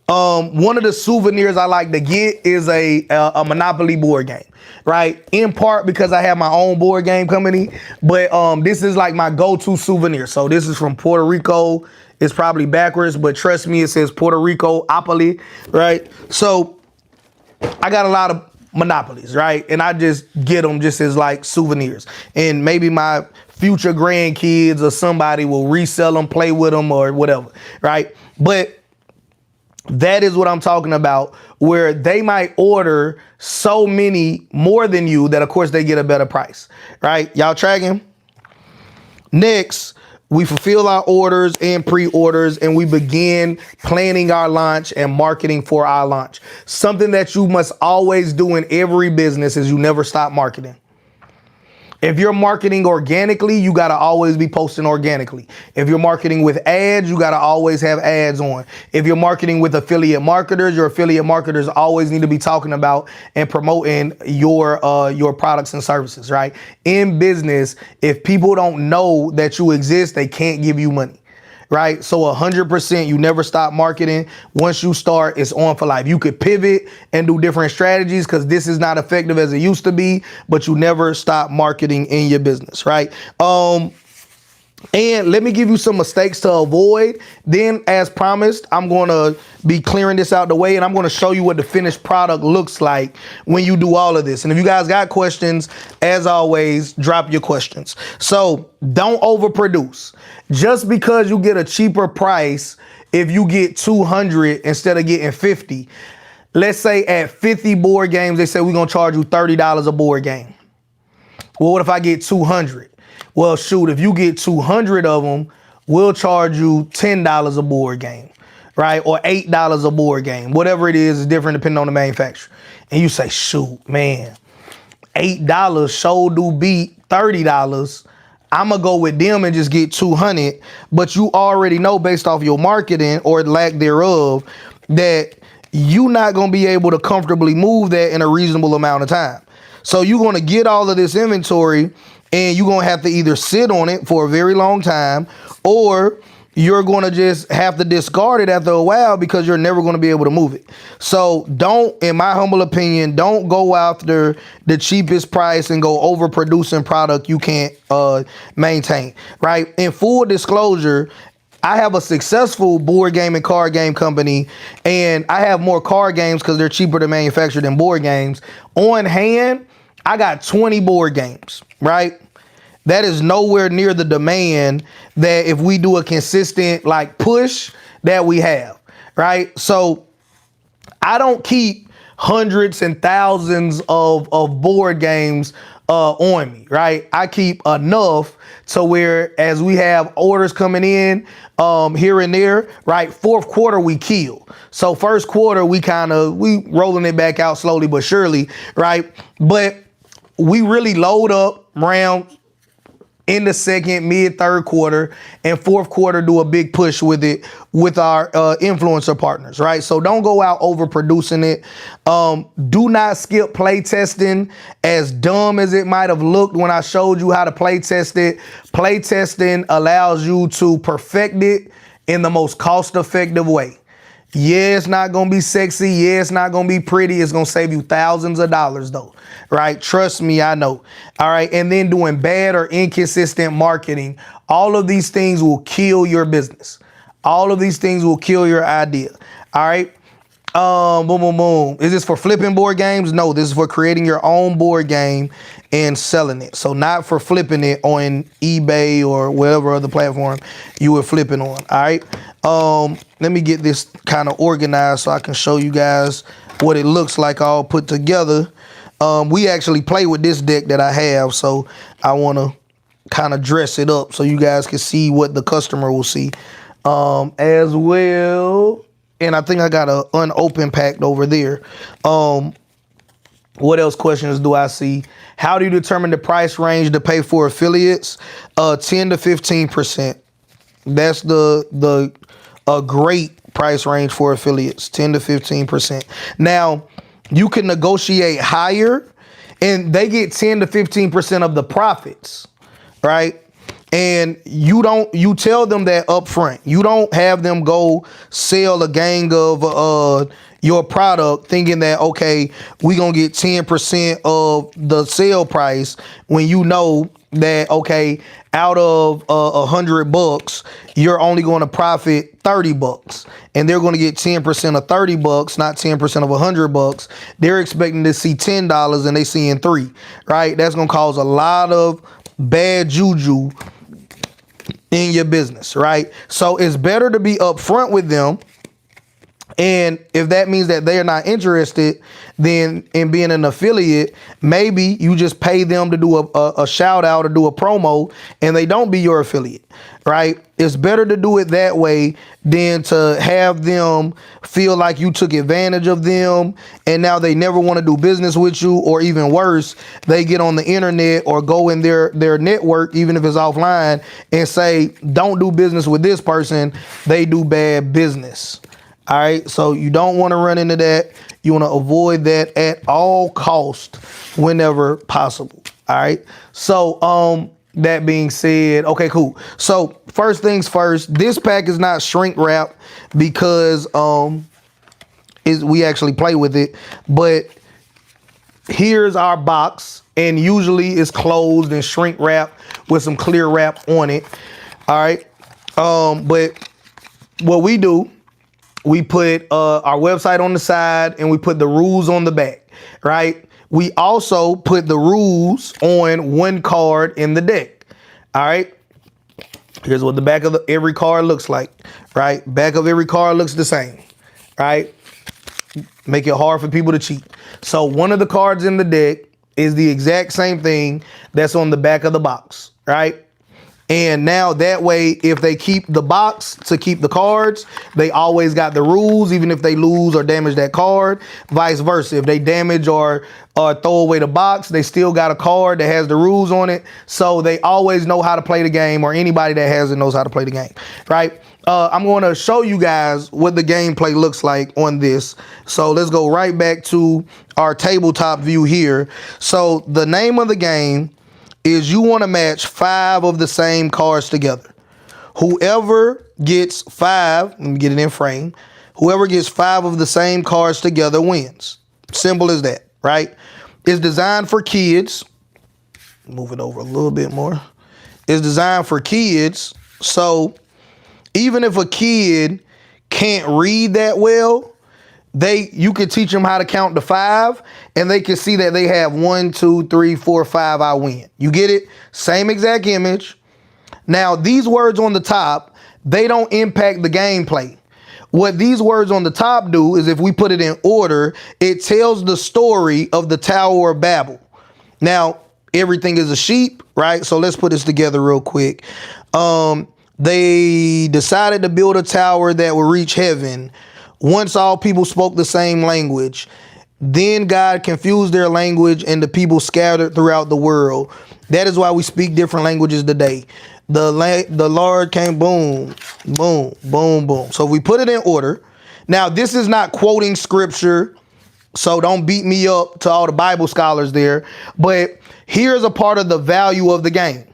one of the souvenirs I like to get is a Monopoly board game, right? In part because I have my own board game company, but this is like my go-to souvenir. So this is from Puerto Rico. It's probably backwards, but trust me, it says Puerto Rico Opoly, right? So I got a lot of Monopolies, right? And I just get them just as like souvenirs. And maybe my future grandkids or somebody will resell them, play with them or whatever, right? But that is what I'm talking about, where they might order so many more than you that, of course, they get a better price, right? Y'all tracking? Next, we fulfill our orders and pre-orders, and we begin planning our launch and marketing for our launch. Something that you must always do in every business is you never stop marketing. If you're marketing organically, you got to always be posting organically. If you're marketing with ads, you got to always have ads on. If you're marketing with affiliate marketers, your affiliate marketers always need to be talking about and promoting your products and services, right? In business, if people don't know that you exist, they can't give you money. Right? So 100%, you never stop marketing. Once you start, it's on for life. You could pivot and do different strategies because this is not effective as it used to be, but you never stop marketing in your business, right? And let me give you some mistakes to avoid. Then, as promised, I'm going to be clearing this out the way, and I'm going to show you what the finished product looks like when you do all of this. And if you guys got questions, as always, drop your questions. So don't overproduce. Just because you get a cheaper price, if you get 200 instead of getting 50, let's say at 50 board games, they say we're going to charge you $30 a board game. Well, what if I get 200? Well, shoot, if you get 200 of them, we'll charge you $10 a board game, right? Or $8 a board game. Whatever it is different depending on the manufacturer. And you say, shoot, man, $8 sure do beat $30. I'm going to go with them and just get 200. But you already know based off your marketing or lack thereof that you're not going to be able to comfortably move that in a reasonable amount of time. So you're going to get all of this inventory and you're going to have to either sit on it for a very long time, or you're going to just have to discard it after a while because you're never going to be able to move it. So don't, in my humble opinion, don't go after the cheapest price and go overproducing product you can't maintain, right? In full disclosure, I have a successful board game and card game company, and I have more card games because they're cheaper to manufacture than board games. On hand, I got 20 board games, right? That is nowhere near the demand that if we do a consistent like push that we have, right? So I don't keep hundreds and thousands of board games on me, right? I keep enough to where as we have orders coming in here and there, right? Fourth quarter, we kill. So first quarter, we rolling it back out slowly but surely, right? But we really load up around in the second, mid, third quarter, and fourth quarter do a big push with it with our influencer partners, right? So don't go out overproducing it. Do not skip play testing. As dumb as it might have looked when I showed you how to play test it, play testing allows you to perfect it in the most cost-effective way. Yeah, it's not gonna be sexy. Yeah, it's not gonna be pretty. It's gonna save you thousands of dollars though, right? Trust me, I know. All right, and then doing bad or inconsistent marketing. All of these things will kill your business. All of these things will kill your idea. All right. Boom, boom, boom. Is this for flipping board games? No, this is for creating your own board game and selling it. So not for flipping it on eBay or whatever other platform you were flipping on. All right. Let me get this kind of organized so I can show you guys what it looks like all put together. We actually play with this deck that I have, so I want to kind of dress it up so you guys can see what the customer will see as well. And I think I got an unopened pack over there. What else questions do I see? How do you determine the price range to pay for affiliates? 10 to 15%. That's the great price range for affiliates, 10 to 15%. Now, you can negotiate higher and they get 10 to 15% of the profits, right? And you tell them that up front. You don't have them go sell a gang of your product thinking that, okay, we gonna get 10% of the sale price when you know that, okay, out of $100, you're only going to profit $30 and they're going to get 10% of $30, not 10% of $100. They're expecting to see $10 and they seeing $3, right? That's going to cause a lot of bad juju in your business, right? So it's better to be upfront with them. And if that means that they are not interested, then in being an affiliate, maybe you just pay them to do a shout out or do a promo and they don't be your affiliate, right? It's better to do it that way than to have them feel like you took advantage of them and now they never want to do business with you, or even worse, they get on the internet or go in their network, even if it's offline, and say, don't do business with this person. They do bad business. All right, so you don't want to run into that. You want to avoid that at all cost whenever possible. All right, so that being said, okay, cool. So first things first, this pack is not shrink wrap because we actually play with it, but here's our box, and usually it's closed and shrink wrap with some clear wrap on it. All right, but what we do, we put our website on the side and we put the rules on the back, right? We also put the rules on one card in the deck. All right. Here's what the back of every card looks like, right? Back of every card looks the same, right? Make it hard for people to cheat. So one of the cards in the deck is the exact same thing that's on the back of the box, right? And now that way, if they keep the box to keep the cards, they always got the rules, even if they lose or damage that card. Vice versa. If they damage or throw away the box, they still got a card that has the rules on it. So they always know how to play the game, or anybody that has it knows how to play the game, right? I'm going to show you guys what the gameplay looks like on this. So let's go right back to our tabletop view here. So the name of the game is you want to match 5 of the same cards together. Whoever gets 5, let me get it in frame. Whoever gets 5 of the same cards together wins. Simple as that, right? It's designed for kids. Move it over a little bit more. It's designed for kids. So even if a kid can't read that well, you can teach them how to count to 5 and they can see that they have 1, 2, 3, 4, 5, I win. You get it? Same exact image. Now, these words on the top, they don't impact the gameplay. What these words on the top do is, if we put it in order, it tells the story of the Tower of Babel. Now, everything is a sheep, right? So let's put this together real quick. They decided to build a tower that would reach heaven. Once all people spoke the same language, then God confused their language and the people scattered throughout the world. That is why we speak different languages today. The Lord came, boom, boom, boom, boom. So if we put it in order. Now, this is not quoting scripture, so don't beat me up to all the Bible scholars there. But here's a part of the value of the game.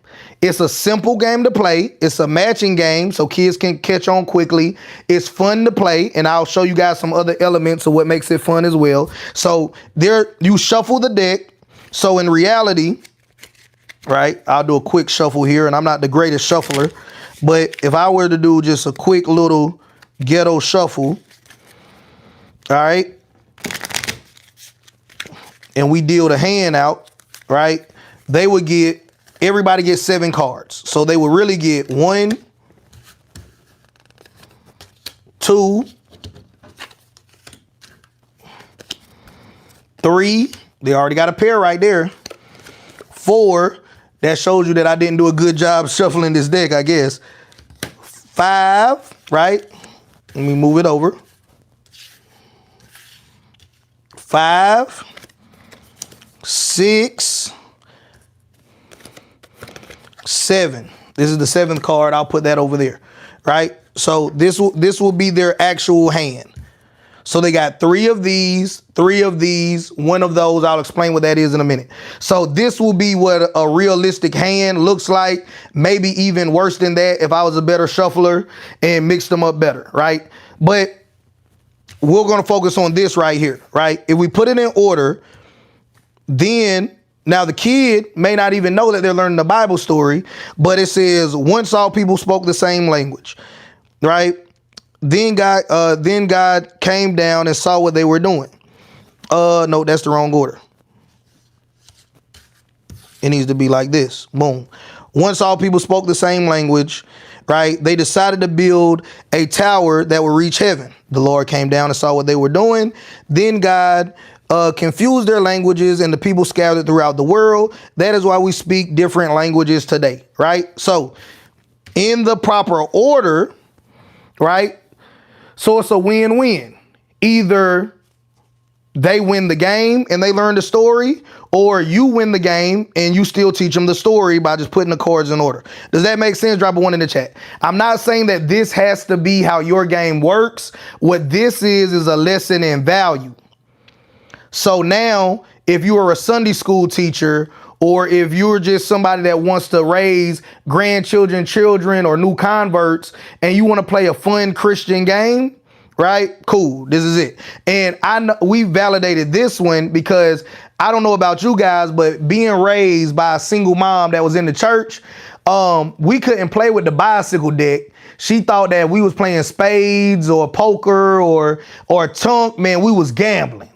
It's a simple game to play. It's a matching game, so kids can catch on quickly. It's fun to play, and I'll show you guys some other elements of what makes it fun as well. So there, you shuffle the deck. So in reality, right, I'll do a quick shuffle here, and I'm not the greatest shuffler, but if I were to do just a quick little ghetto shuffle, all right, and we deal the hand out, right, they would get, everybody gets 7 cards. So they would really get 1, 2, 3. They already got a pair right there. 4. That shows you that I didn't do a good job shuffling this deck, I guess. 5, right? Let me move it over. 5, 6, 7. This is the 7th card. I'll put that over there, right? So this will be their actual hand. So they got 3 of these, 3 of these, 1 of those. I'll explain what that is in a minute. So this will be what a realistic hand looks like. Maybe even worse than that if I was a better shuffler and mixed them up better, right? But we're going to focus on this right here, right? If we put it in order, then now the kid may not even know that they're learning the Bible story, but it says, once all people spoke the same language, right? Then God came down and saw what they were doing. No, that's the wrong order. It needs to be like this. Boom. Once all people spoke the same language, right? They decided to build a tower that would reach heaven. The Lord came down and saw what they were doing. Then God confused their languages and the people scattered throughout the world. That is why we speak different languages today, right? So in the proper order, right? So it's a win-win. Either they win the game and they learn the story, or you win the game and you still teach them the story by just putting the cards in order. Does that make sense? Drop a 1 in the chat. I'm not saying that this has to be how your game works. What this is a lesson in value. So now, if you are a Sunday school teacher, or if you're just somebody that wants to raise grandchildren, children, or new converts, and you want to play a fun Christian game, right? Cool. This is it. And I know we validated this one because I don't know about you guys, but being raised by a single mom that was in the church, we couldn't play with the bicycle deck. She thought that we was playing spades or poker or tunk. Man, we was gambling.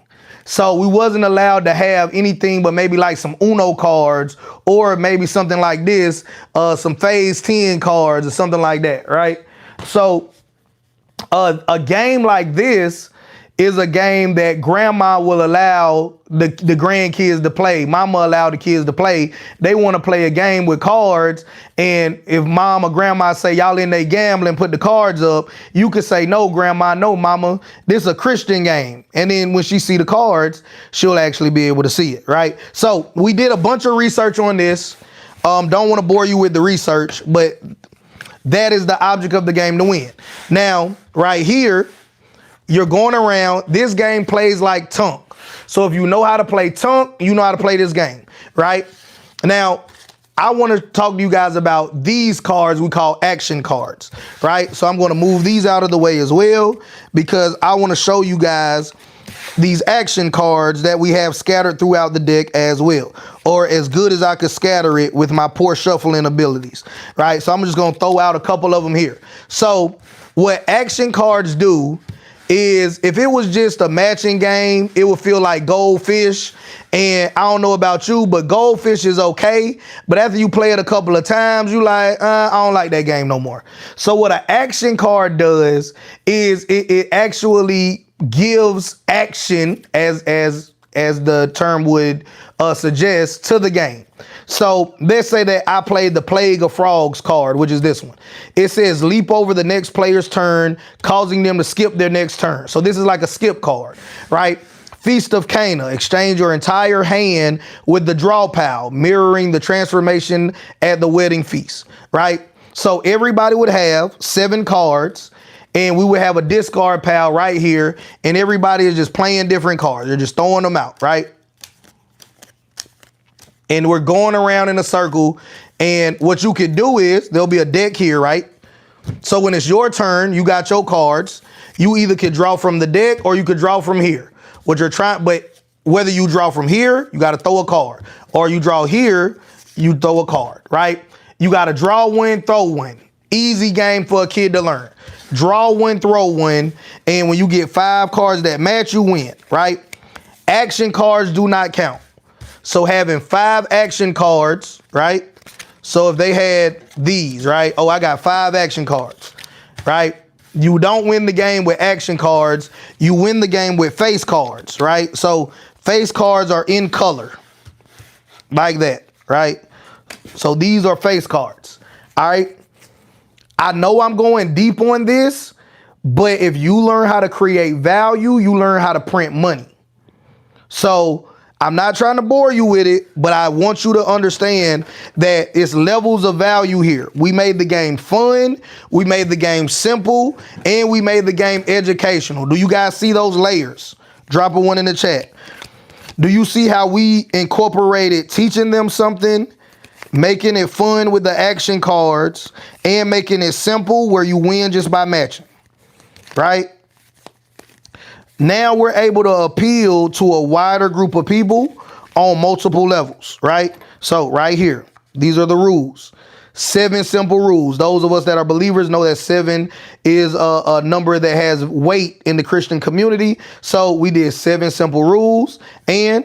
So we wasn't allowed to have anything but maybe like some Uno cards, or maybe something like this, some Phase 10 cards or something like that, right? So a game like this is a game that grandma will allow the grandkids to play. Mama allowed the kids to play. They want to play a game with cards. And if mom or grandma say y'all in there gambling, put the cards up, you could say, no, grandma, no, mama, this is a Christian game. And then when she see the cards, she'll actually be able to see it, right? So we did a bunch of research on this. Don't want to bore you with the research, but that is the object of the game, to win. Now, right here, you're going around. This game plays like tunk. So if you know how to play tunk, you know how to play this game, right? Now, I want to talk to you guys about these cards we call action cards, right? So I'm going to move these out of the way as well, because I want to show you guys these action cards that we have scattered throughout the deck as well, or as good as I could scatter it with my poor shuffling abilities, right? So I'm just going to throw out a couple of them here. So what action cards do is, if it was just a matching game, it would feel like Goldfish. And I don't know about you, but Goldfish is okay. But after you play it a couple of times, you like, I don't like that game no more. So what an action card does is it actually gives action, as the term would suggest, to the game. So let's say that I played the Plague of Frogs card, which is this one. It says leap over the next player's turn, causing them to skip their next turn. So this is like a skip card, right? Feast of Cana, exchange your entire hand with the draw pile, mirroring the transformation at the wedding feast, right? So everybody would have 7 cards, and we would have a discard pile right here, and everybody is just playing different cards. They're just throwing them out, right? And we're going around in a circle, And what you could do is there'll be a deck here, right? So when it's your turn, you got your cards. You either could draw from the deck or you could draw from here. What you're trying, but whether you draw from here, you got to throw a card, or you draw here, you throw a card, right? You got to draw one, throw one. Easy game for a kid to learn. Draw one, throw one, and when you get 5 cards that match, you win, right? Action cards do not count. So having 5 action cards, right? So if they had these, right? Oh, I got 5 action cards, right? You don't win the game with action cards. You win the game with face cards, right? So face cards are in color like that, right? So these are face cards, all right? I know I'm going deep on this, but if you learn how to create value, you learn how to print money. So I'm not trying to bore you with it, but I want you to understand that it's levels of value here. We made the game fun, we made the game simple, and we made the game educational. Do you guys see those layers? Drop a 1 in the chat. Do you see how we incorporated teaching them something, making it fun with the action cards, and making it simple where you win just by matching, right? Now we're able to appeal to a wider group of people on multiple levels, right? So right here, these are the rules. 7 simple rules. Those of us that are believers know that 7 is a number that has weight in the Christian community. So we did 7 simple rules. And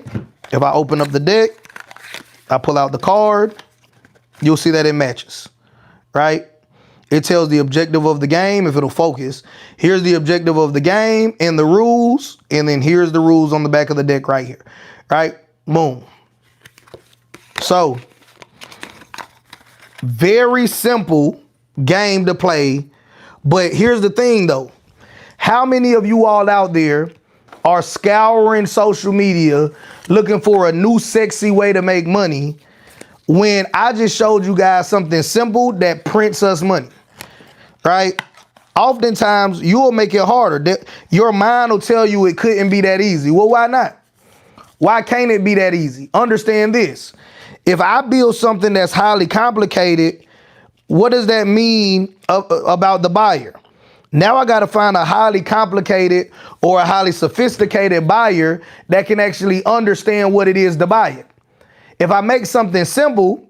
if I open up the deck, I pull out the card, you'll see that it matches, right? It tells the objective of the game, if it'll focus. Here's the objective of the game and the rules, and then here's the rules on the back of the deck right here, right? Boom. So, very simple game to play, but here's the thing though. How many of you all out there are scouring social media looking for a new sexy way to make money when I just showed you guys something simple that prints us money, right? Oftentimes, you'll make it harder. Your mind will tell you it couldn't be that easy. Well, why not? Why can't it be that easy? Understand this. If I build something that's highly complicated, what does that mean about the buyer? Now I got to find a highly complicated or a highly sophisticated buyer that can actually understand what it is to buy it. If I make something simple,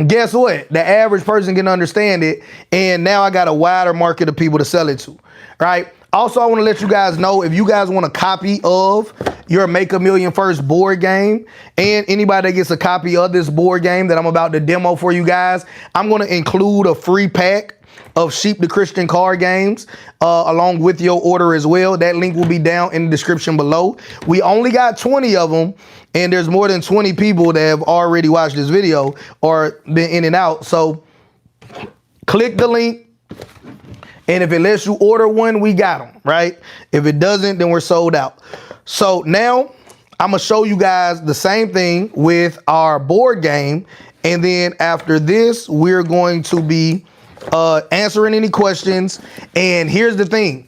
guess what? The average person can understand it. And now I got a wider market of people to sell it to, right? Also, I want to let you guys know, if you guys want a copy of your Make a Million First board game, and anybody that gets a copy of this board game that I'm about to demo for you guys, I'm going to include a free pack of Sheep the Christian card games along with your order as well. That link will be down in the description below. We only got 20 of them, and there's more than 20 people that have already watched this video or been in and out. So click the link, and if it lets you order one, we got them, right? If it doesn't, then we're sold out. So now I'm gonna show you guys the same thing with our board game, and then after this, we're going to be answering any questions. And here's the thing.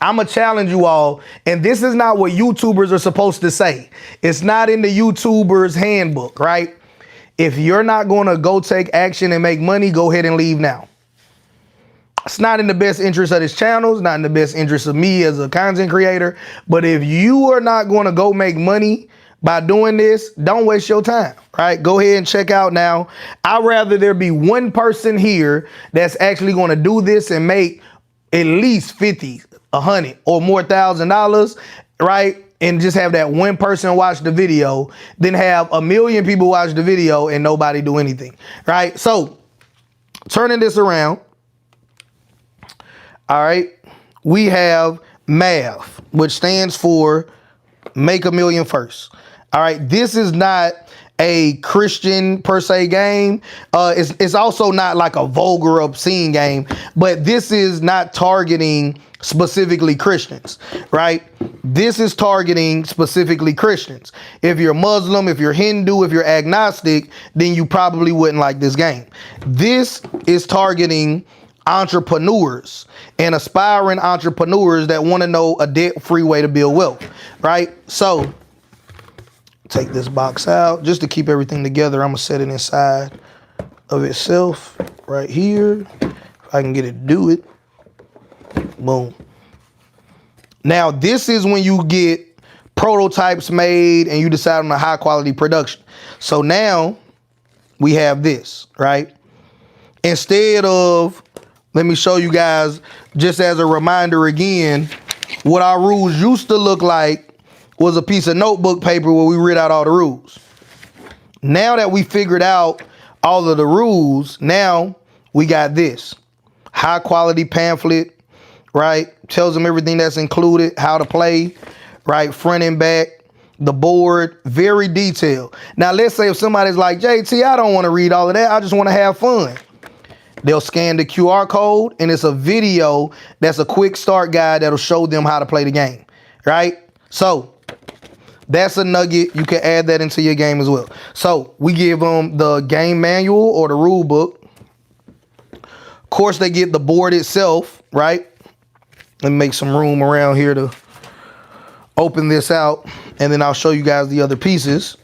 I'm going to challenge you all, and this is not what YouTubers are supposed to say. It's not in the YouTuber's handbook, right? If you're not going to go take action and make money, go ahead and leave now. It's not in the best interest of this channel. It's not in the best interest of me as a content creator. But if you are not going to go make money by doing this, don't waste your time, right? Go ahead and check out now. I'd rather there be one person here that's actually going to do this and make at least 50, 100 or more $1,000, right? And just have that one person watch the video, then have 1 million people watch the video and nobody do anything, right? So turning this around, all right, we have MAF, which stands for Make a Million First. All right, this is not a Christian per se game. It's also not like a vulgar, obscene game, but this is not targeting specifically Christians, right? This is targeting specifically Christians. If you're Muslim, if you're Hindu, if you're agnostic, then you probably wouldn't like this game. This is targeting entrepreneurs and aspiring entrepreneurs that want to know a debt-free way to build wealth, right? So take this box out just to keep everything together. I'm gonna set it inside of itself right here. If I can get it to do it. Boom. Now, this is when you get prototypes made and you decide on a high quality production. So now we have this, right? Instead of, let me show you guys, just as a reminder again, what our rules used to look like was a piece of notebook paper where we read out all the rules. Now that we figured out all of the rules, now we got this high quality pamphlet, right? Tells them everything that's included, how to play, right? Front and back, the board, very detailed. Now, let's say if somebody's like, JT, I don't want to read all of that. I just want to have fun. They'll scan the QR code and it's a video that's a quick start guide that'll show them how to play the game, right? So that's a nugget. You can add that into your game as well. So we give them the game manual or the rule book. Of course, they get the board itself, right? Let me make some room around here to open this out, and then I'll show you guys the other pieces.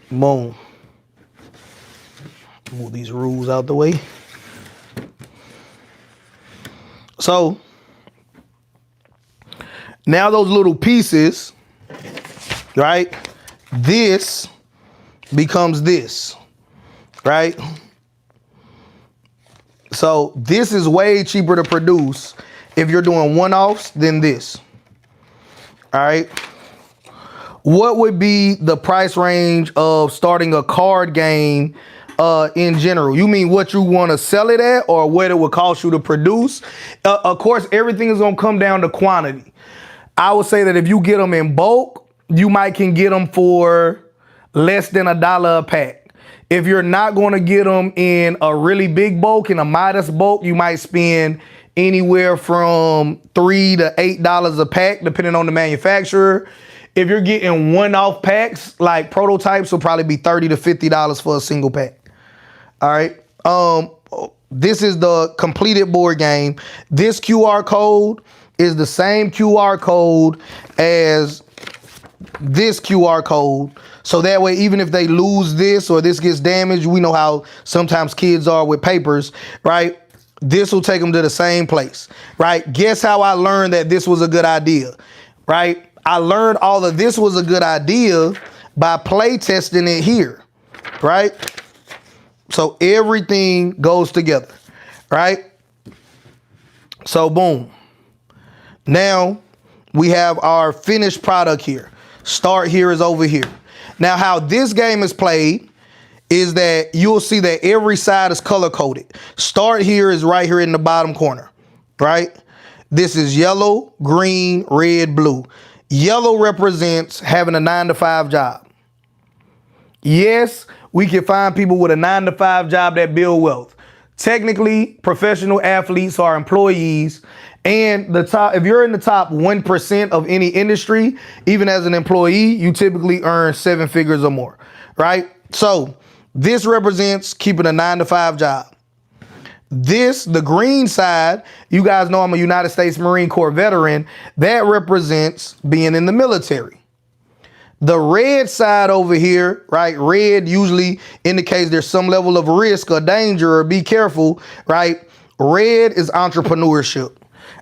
Boom. Move these rules out the way. So now those little pieces, right? This becomes this, right? So this is way cheaper to produce if you're doing one-offs than this. All right. What would be the price range of starting a card game in general? You mean what you want to sell it at or what it would cost you to produce? Of course, everything is going to come down to quantity. I would say that if you get them in bulk, you might can get them for less than $1 a pack. If you're not going to get them in a really big bulk, in a modest bulk, you might spend anywhere from $3 to $8 a pack, depending on the manufacturer. If you're getting one-off packs, like prototypes will probably be $30 to $50 for a single pack. All right. This is the completed board game. This QR code is the same QR code as this QR code. So that way, even if they lose this or this gets damaged, we know how sometimes kids are with papers, right? This will take them to the same place, right? Guess how I learned that this was a good idea, right? I learned all of this was a good idea by play testing it here, right? So everything goes together, right? So boom. Now we have our finished product here. Start here is over here. Now how this game is played is that you'll see that every side is color coded. Start here is right here in the bottom corner, right? This is yellow, green, red, blue. Yellow represents having a 9-to-5 job. Yes, we can find people with a 9-to-5 job that build wealth. Technically, professional athletes are employees, and if you're in the top 1% of any industry, even as an employee, you typically earn 7 figures or more, right? So this represents keeping a 9-to-5 job. This, the green side, you guys know I'm a United States Marine Corps veteran. That represents being in the military. The red side over here, right? Red usually indicates there's some level of risk or danger or be careful, right? Red is entrepreneurship.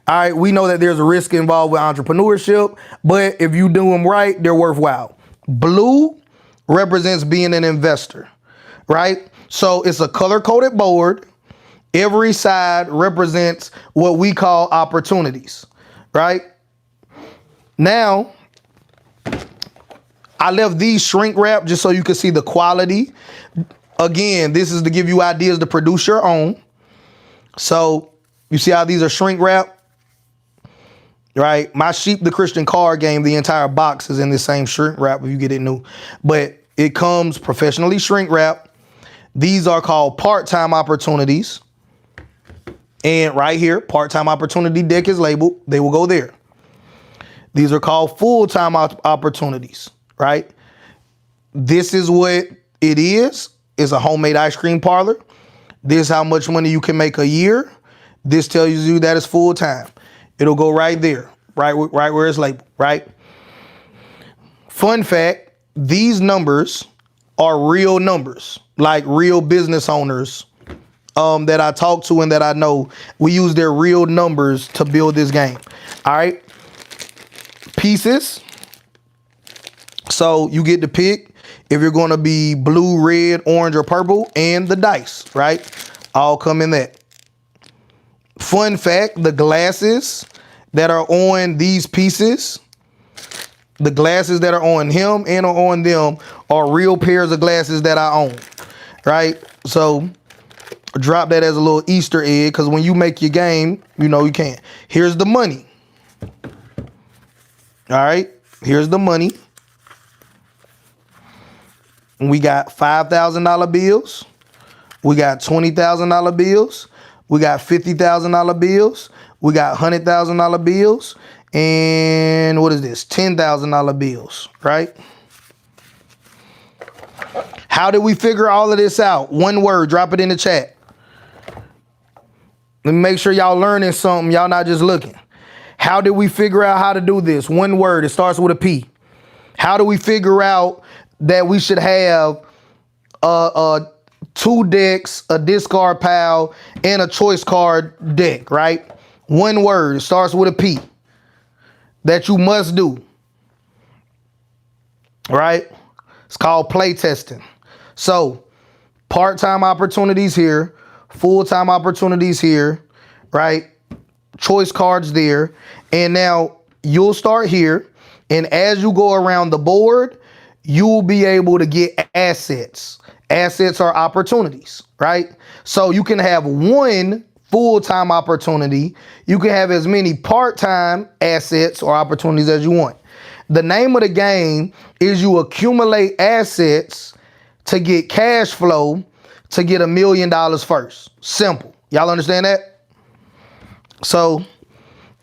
All right, we know that there's a risk involved with entrepreneurship, but if you do them right, they're worthwhile. Blue represents being an investor, right? So it's a color-coded board. Every side represents what we call opportunities, right? Now, I left these shrink wrap just so you can see the quality. Again, this is to give you ideas to produce your own. So you see how these are shrink wrap, right? My Sheep the Christian card game, the entire box is in the same shrink wrap if you get it new, but it comes professionally shrink wrap. These are called part-time opportunities. And right here, part-time opportunity deck is labeled. They will go there. These are called full-time opportunities, right? This is what it is. It's a homemade ice cream parlor. This is how much money you can make a year. This tells you that it's full-time. It'll go right there, right where it's labeled, right? Fun fact, these numbers are real numbers, like real business owners that I talk to and that I know. We use their real numbers to build this game. All right. Pieces. So you get to pick if you're going to be blue, red, orange, or purple, and the dice, right? All come in that. Fun fact, the glasses that are on these pieces, the glasses that are on him and on them are real pairs of glasses that I own, right? So drop that as a little Easter egg, because when you make your game, you know you can't. Here's the money. All right, here's the money. We got $5,000 bills. We got $20,000 bills. We got $50,000 bills. We got $100,000 bills. And what is this? $10,000 bills, right? How did we figure all of this out? One word, drop it in the chat. Let me make sure y'all learning something. Y'all not just looking. How did we figure out how to do this? One word, it starts with a P. How do we figure out that we should have 2 decks, a discard pile, and a choice card deck, right? One word, it starts with a P. That you must do, right? It's called play testing. So part-time opportunities here, full-time opportunities here, right? Choice cards there. And now you'll start here. And as you go around the board, you will be able to get assets. Assets are opportunities, right? So you can have one full-time opportunity. You can have as many part-time assets or opportunities as you want. The name of the game is you accumulate assets to get cash flow to get $1 million first. Simple. Y'all understand that? So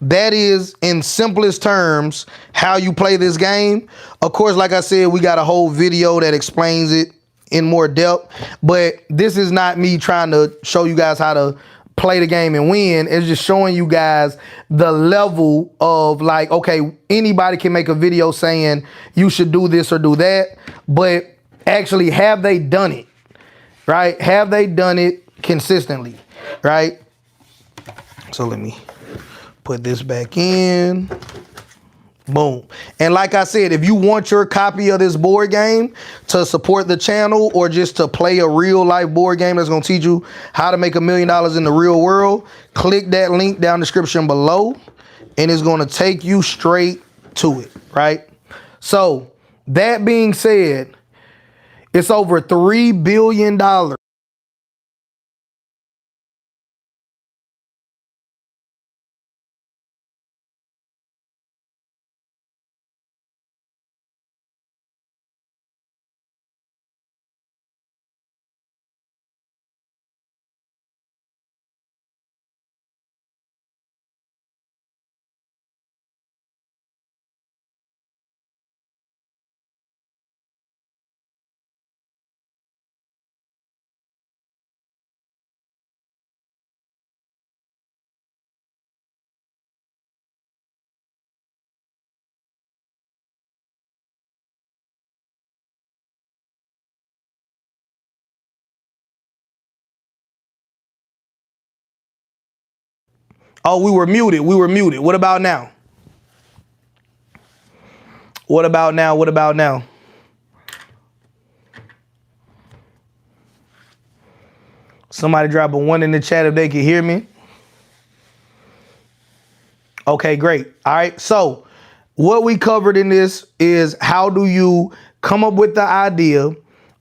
that is, in simplest terms, how you play this game. Of course, like I said, we got a whole video that explains it in more depth, but this is not me trying to show you guys how to play the game and win. It's just showing you guys the level of, like, okay, anybody can make a video saying you should do this or do that, but actually, have they done it, right? Have they done it consistently, right? So let me put this back in. Boom. And like I said, if you want your copy of this board game to support the channel, or just to play a real life board game that's going to teach you how to make $1 million in the real world, click that link down in the description below, and it's going to take you straight to it, right? So that being said, it's over $3 billion. Oh, we were muted. We were muted. What about now? What about now? What about now? Somebody drop a 1 in the chat if they can hear me. Okay, great. All right. So what we covered in this is how do you come up with the idea,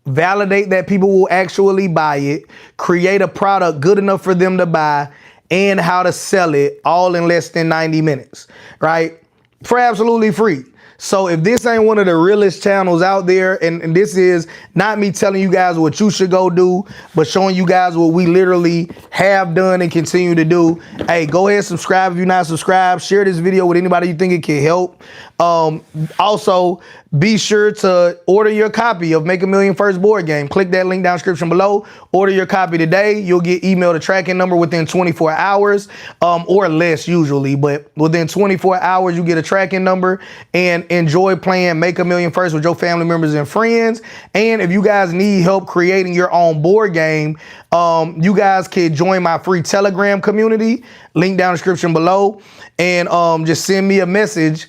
validate that people will actually buy it, create a product good enough for them to buy, and how to sell it all in less than 90 minutes, right? For absolutely free. So if this ain't one of the realest channels out there, and this is not me telling you guys what you should go do, but showing you guys what we literally have done and continue to do, hey, go ahead, subscribe if you're not subscribed. Share this video with anybody you think it can help. Also, be sure to order your copy of Make a Million First board game. Click that link down in the description below. Order your copy today. You'll get emailed a tracking number within 24 hours or less usually, but within 24 hours, you get a tracking number, and enjoy playing Make a Million First with your family members and friends. And if you guys need help creating your own board game, you guys can join my free Telegram community. Link down in the description below, and just send me a message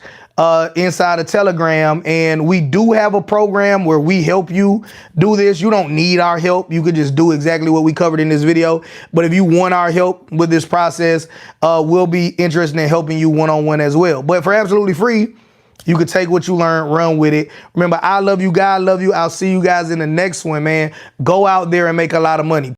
inside of Telegram, and we do have a program where we help you do this. You don't need our help. You could just do exactly what we covered in this video. But if you want our help with this process, we'll be interested in helping you one-on-one as well. But for absolutely free, you could take what you learn, run with it. Remember, I love you, God love you. I'll see you guys in the next one, man. Go out there and make a lot of money.